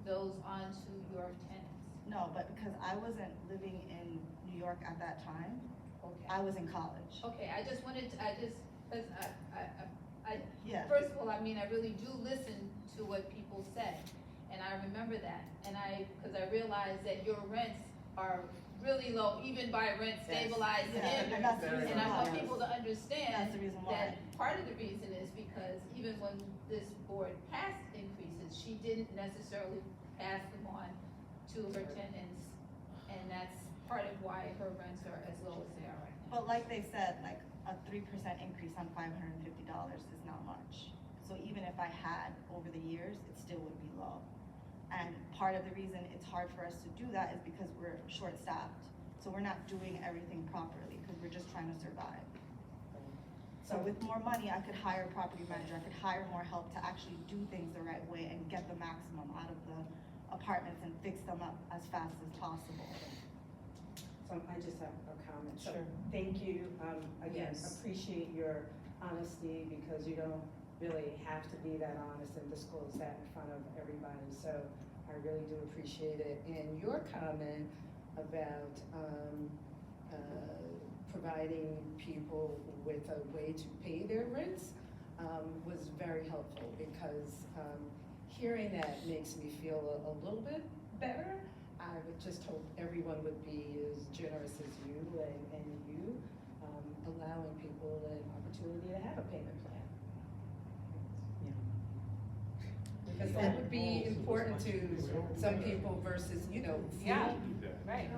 those on to your tenants? No, but because I wasn't living in New York at that time, Okay. I was in college. Okay, I just wanted to, because Yeah. first of all, I mean, I really do listen to what people say, and I remember that, and because I realize that your rents are really low, even by rent stabilized standards. And that's the reason And I want why. people to understand That's the reason why. that part of the reason is because even when this board passed increases, she didn't necessarily pass them on to her tenants, and that's part of why her rents are as low as they are right now. But like they said, like a 3% increase on $550 is not much. So even if I had over the years, it still would be low. And part of the reason it's hard for us to do that is because we're short-staffed. So we're not doing everything properly because we're just trying to survive. So with more money, I could hire a property manager, I could hire more help to actually do things the right way and get the maximum out of the apartments and fix them up as fast as possible. So I just have a comment. So Sure. thank you, again, Yes. appreciate your honesty because you don't really have to be that honest and disclose that in front of everybody. So I really do appreciate it. And your comment about providing people with a way to pay their rents was very helpful because hearing that makes me feel a little bit better. I would just hope everyone would be as generous as you and you, allowing people an opportunity to have a payment plan. Because that would be important to some people versus, food. Right.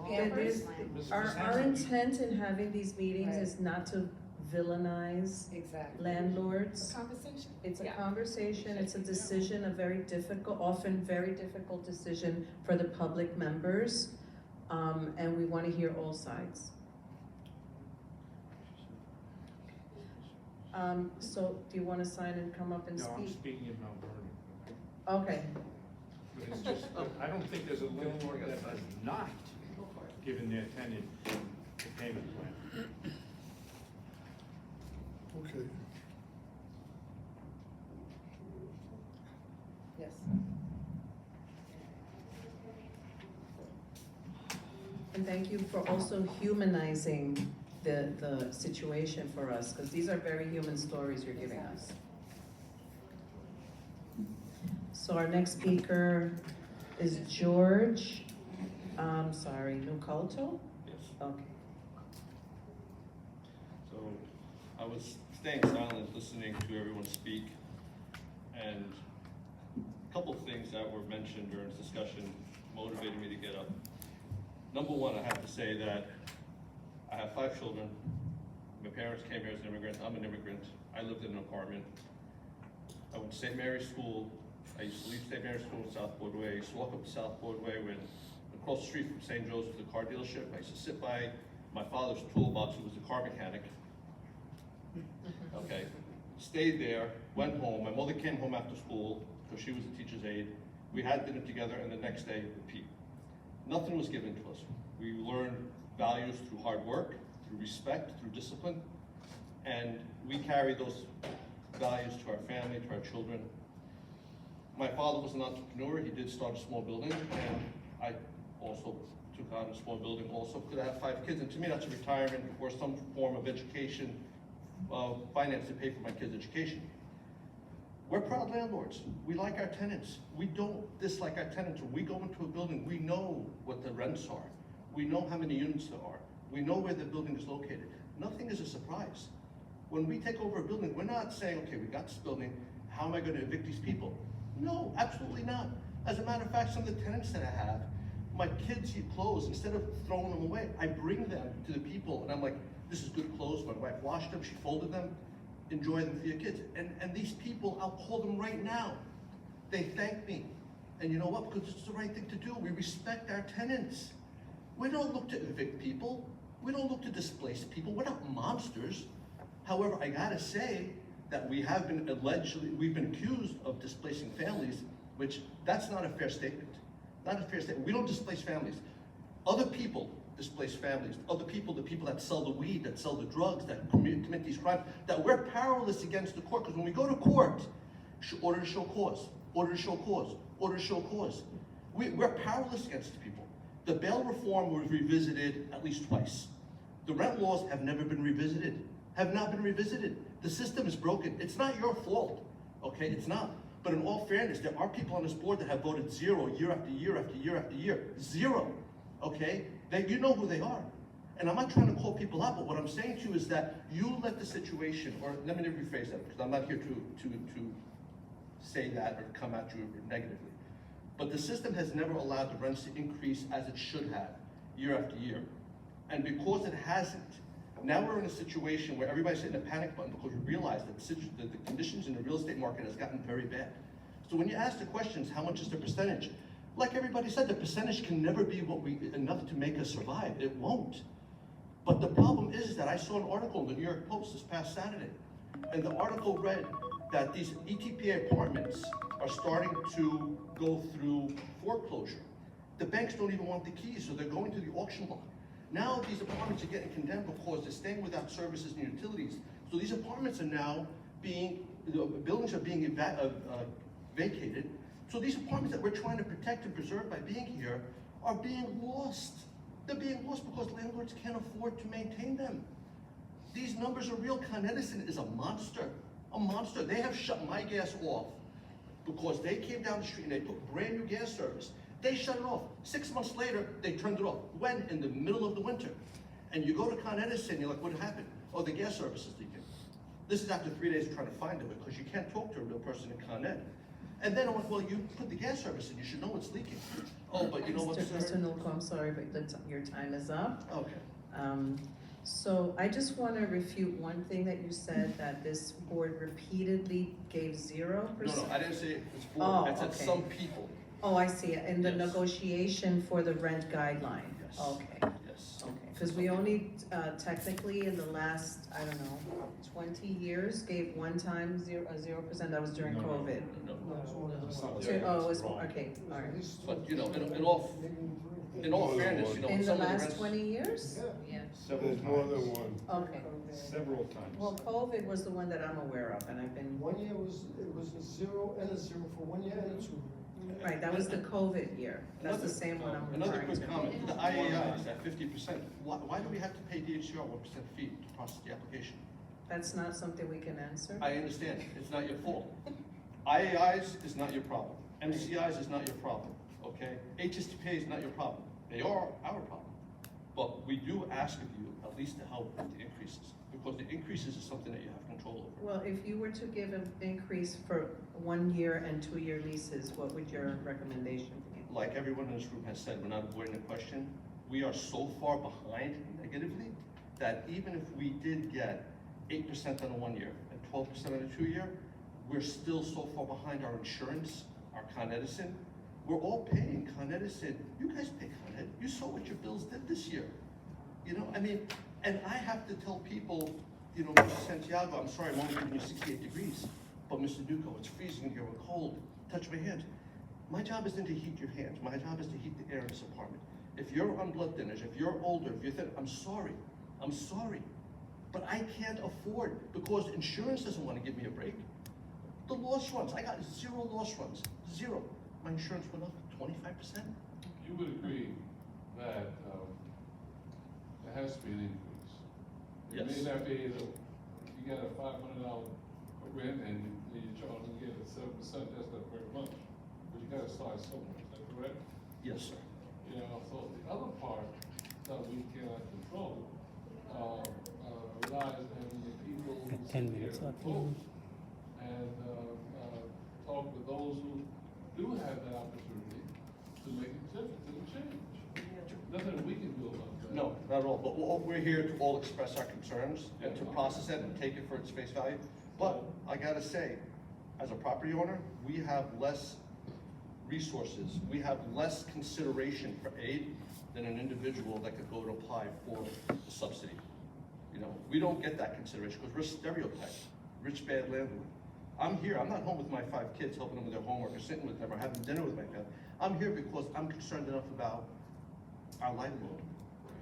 Pampers. Our intent in having these meetings is not to villainize Exactly. landlords. A conversation. It's a conversation, it's a decision, a very difficult, often very difficult decision for the public members. And we want to hear all sides. So do you want to sign and come up and No, I'm speak? speaking in Mount Vernon. Okay, But it's just, I don't think there's a landlord that has not given their tenant a payment plan. Okay. Yes. and thank you for also humanizing the situation for us, because these are very human stories you're giving us. So our next speaker is George, Nukho? Yes. Okay. So I was staying silent, listening to everyone speak, and a couple of things that were mentioned during this discussion motivated me to get up. Number one, I have to say that I have 5 children. My parents came here as immigrants. I'm an immigrant. I lived in an apartment. I went to St. Mary's School. I used to leave St. Mary's School in South Broadway. I used to walk up to South Broadway when across the street from St. Joe's was the car dealership. I used to sit by my father's toolbox, who was a car mechanic. Okay, stayed there, went home. My mother came home after school because she was a teacher's aide. We had dinner together, and the next day, repeat. Nothing was given to us. We learned values through hard work, through respect, through discipline, and we carry those values to our family, to our children. My father was an entrepreneur. He did start a small building, and I also took on a small building also because I have 5 kids, and to me that's a retirement or some form of education, finance to pay for my kids' education. We're proud landlords. We like our tenants. We don't dislike our tenants. When we go into a building, we know what the rents are. We know how many units there are. We know where the building is located. Nothing is a surprise. When we take over a building, we're not saying, okay, we got this building, how am I going to evict these people? No, absolutely not. As a matter of fact, some of the tenants that I have, my kids eat clothes, instead of throwing them away, I bring them to the people and I'm like, this is good clothes, my wife washed them, she folded them, enjoy them for your kids. And these people, I'll call them right now. They thank me. And you know what? Because it's the right thing to do. We respect our tenants. We don't look to evict people. We don't look to displace people. We're not monsters. However, I gotta say that we've been accused of displacing families, which that's not a fair statement. Not a fair statement. We don't displace families. Other people displace families. Other people, the people that sell the weed, that sell the drugs, that commit these crimes, that we're powerless against the court. Because when we go to court, order to show cause, order to show cause, order to show cause. We're powerless against the people. The bail reform was revisited at least twice. The rent laws have never been revisited, have not been revisited. The system is broken. It's not your fault, okay? It's not. But in all fairness, there are people on this board that have voted zero year after year after year after year. Zero, okay? You know who they are. And I'm not trying to call people out, but what I'm saying to you is that you let the situation, or let me rephrase that, because I'm not here to say that or come at you negatively. But the system has never allowed the rents to increase as it should have, year after year. And because it hasn't, now we're in a situation where everybody's hitting a panic button because we realize that the conditions in the real estate market has gotten very bad. So when you ask the questions, how much is the percentage? Like everybody said, the percentage can never be enough to make us survive. It won't. But the problem is that I saw an article in the New York Post this past Saturday, and the article read that these ETPA apartments are starting to go through foreclosure. The banks don't even want the keys, so they're going to the auction block. Now these apartments are getting condemned because they're staying without services and utilities. So these apartments are now buildings are being vacated. So these apartments that we're trying to protect and preserve by being here are being lost. They're being lost because landlords can't afford to maintain them. These numbers are real. Con Edison is a monster. A monster. They have shut my gas off because they came down the street and they put brand new gas service. They shut it off. 6 months later, they turned it off. When? In the middle of the winter. And you go to Con Edison, you're like, what happened? Oh, the gas service is leaking. This is after 3 days of trying to find it because you can't talk to a real person in Con Ed. And then I'm like, well, you put the gas service in, you should know it's leaking. Oh, but you know what, sir? Mr. Nukho, I'm sorry, but your time is up. Okay. So I just want to refute one thing that you said, that this board repeatedly gave 0%. No, I didn't say it's board. Oh, I said okay. some people. Oh, I see it, in the Yes. negotiation for the rent guideline. Yes. Okay, Yes. okay, because we only technically in the last, I don't know, 20 years gave one time 0%, that was during COVID. No. Oh, it was, okay, all right. But you know, in all fairness, you know, In the some of the last rents. 20 years? Yeah. There's more than one. Okay. Several times. Well, COVID was the one that I'm aware of, and I've been, 1 year it was a 0 and a 0 for 1 year and a 2 year. right, that was the COVID year. That's the same one I'm Another referring to. quick comment, the IAI is at 50%. Why do we have to pay DHCR 1% fee to process the application? That's not something we can answer. I understand, it's not your fault. IAIs is not your problem. MCIs is not your problem, okay? HSTPA is not your problem. They are our problem. But we do ask of you at least to help with the increases, because the increases is something that you have control over. Well, if you were to give an increase for 1 year and 2 year leases, what would your recommendation be? Like everyone in this room has said, we're not avoiding the question. We are so far behind negatively that even if we did get 8% on a 1 year and 12% on a 2 year, we're still so far behind our insurance, our Con Edison. We're all paying Con Edison. You guys pay Con Ed. You saw what your bills did this year. You know, I mean, and I have to tell people, you know, Mr. Santiago, I'm sorry, I'm only giving you 68 degrees, but Mr. Nukho, it's freezing here, we're cold, touch my hands. My job isn't to heat your hands, my job is to heat the air in this apartment. If you're on blood thinners, if you're older, if you're thin, I'm sorry, but I can't afford, because insurance doesn't want to give me a break. The loss runs, I got 0 loss runs, 0. My insurance went up 25%. You would agree that there has to be an increase. It Yes. may not be, if you got a $500 rent and you're trying to get at 7%, that's not very much, but you gotta start somewhere, is that correct? Yes, sir. You know, so the other part that we cannot control, relies on the people who Got 10 sit here minutes and left. vote, and, talk with those who do have that opportunity to make a difference, to change. Nothing we can do about that. No, not at all, but we're here to all express our concerns and to process it and take it for its face value. But I gotta say, as a property owner, we have less resources, we have less consideration for aid than an individual that could go to apply for a subsidy. You know, we don't get that consideration because we're stereotyped, rich, bad landlord. I'm here, I'm not home with my 5 kids, helping them with their homework or sitting with them or having dinner with my family. I'm here because I'm concerned enough about our livelihood.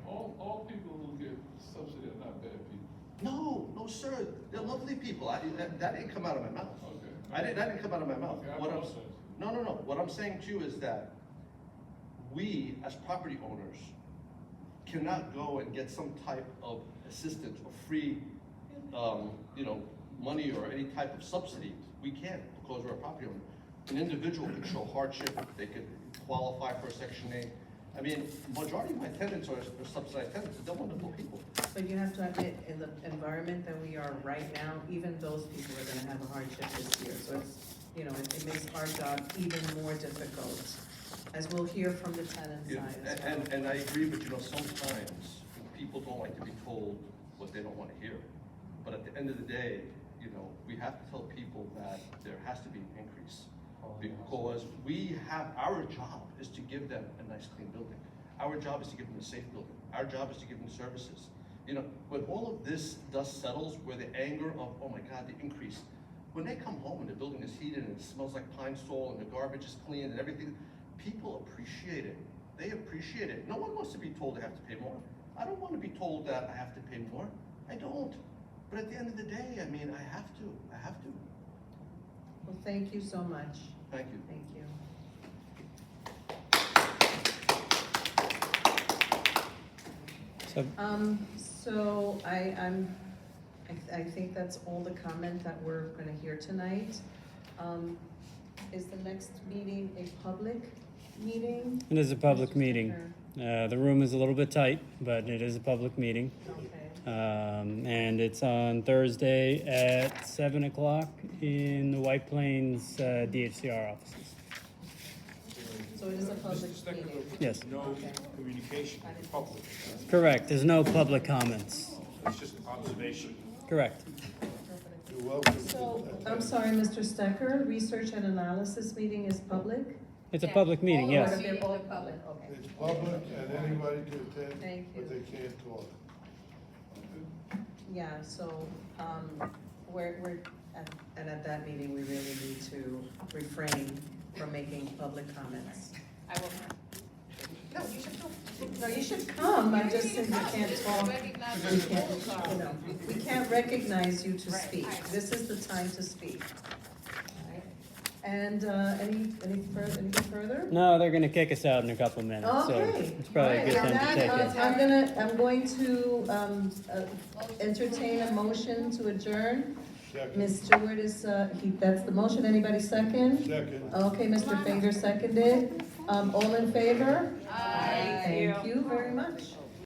All people who get subsidy are not bad people. No, sir, they're lovely people. That didn't come out of my mouth. Okay. That didn't come out of my mouth. Okay, I What I'm, apologize. no. What I'm saying to you is that we, as property owners, cannot go and get some type of assistance or free, money or any type of subsidy. We can't because we're a property owner. An individual could show hardship, they could qualify for a Section 8. I mean, majority of my tenants are subsidized tenants, they're wonderful people. But you have to admit, in the environment that we are right now, even those people are gonna have a hardship this year. So it's, it makes our job even more difficult, as we'll hear from the tenant Yeah, side as well. and I agree, but sometimes people don't like to be told what they don't want to hear. But at the end of the day, we have to tell people that there has to be an increase. Because our job is to give them a nice clean building. Our job is to give them a safe building. Our job is to give them services. When all of this dust settles, where the anger of, oh my God, the increase, when they come home and the building is heated and it smells like pine sol and the garbage is clean and everything, people appreciate it. They appreciate it. No one wants to be told they have to pay more. I don't want to be told that I have to pay more. I don't. But at the end of the day, I have to. Well, thank you so much. Thank you. Thank you. So I think that's all the comment that we're gonna hear tonight. Is the next meeting a public meeting? It is a public Mr. meeting. Stecker? The room is a little bit tight, but it is a public meeting. Okay. And it's on Thursday at 7 o'clock in the White Plains DHCR offices. So it is a public meeting? Yes. No communication with the public. Correct. There's no public comments. It's just observation. Correct. You're welcome. So, I'm sorry, Mr. Stecker, research and analysis meeting is public? It's a public meeting, All yes. of they're all public, okay. It's public and anybody can attend, Thank you. but they can't talk. Yeah, so, we're, at that meeting, we really need to refrain from making public comments. I will. No, you should come. No, you should come, I just said you can't talk. We can't recognize you to speak. This is the time to speak. All right. And, anything further? No, they're gonna kick us out in a couple minutes, so Okay. it's probably a good All right, time to take with it. that, I'm going to entertain a motion to adjourn. Second. Ms. Stewart is, that's the motion. Anybody second? Second. Okay, Mr. Finger seconded. All in favor? Aye. Thank you very much.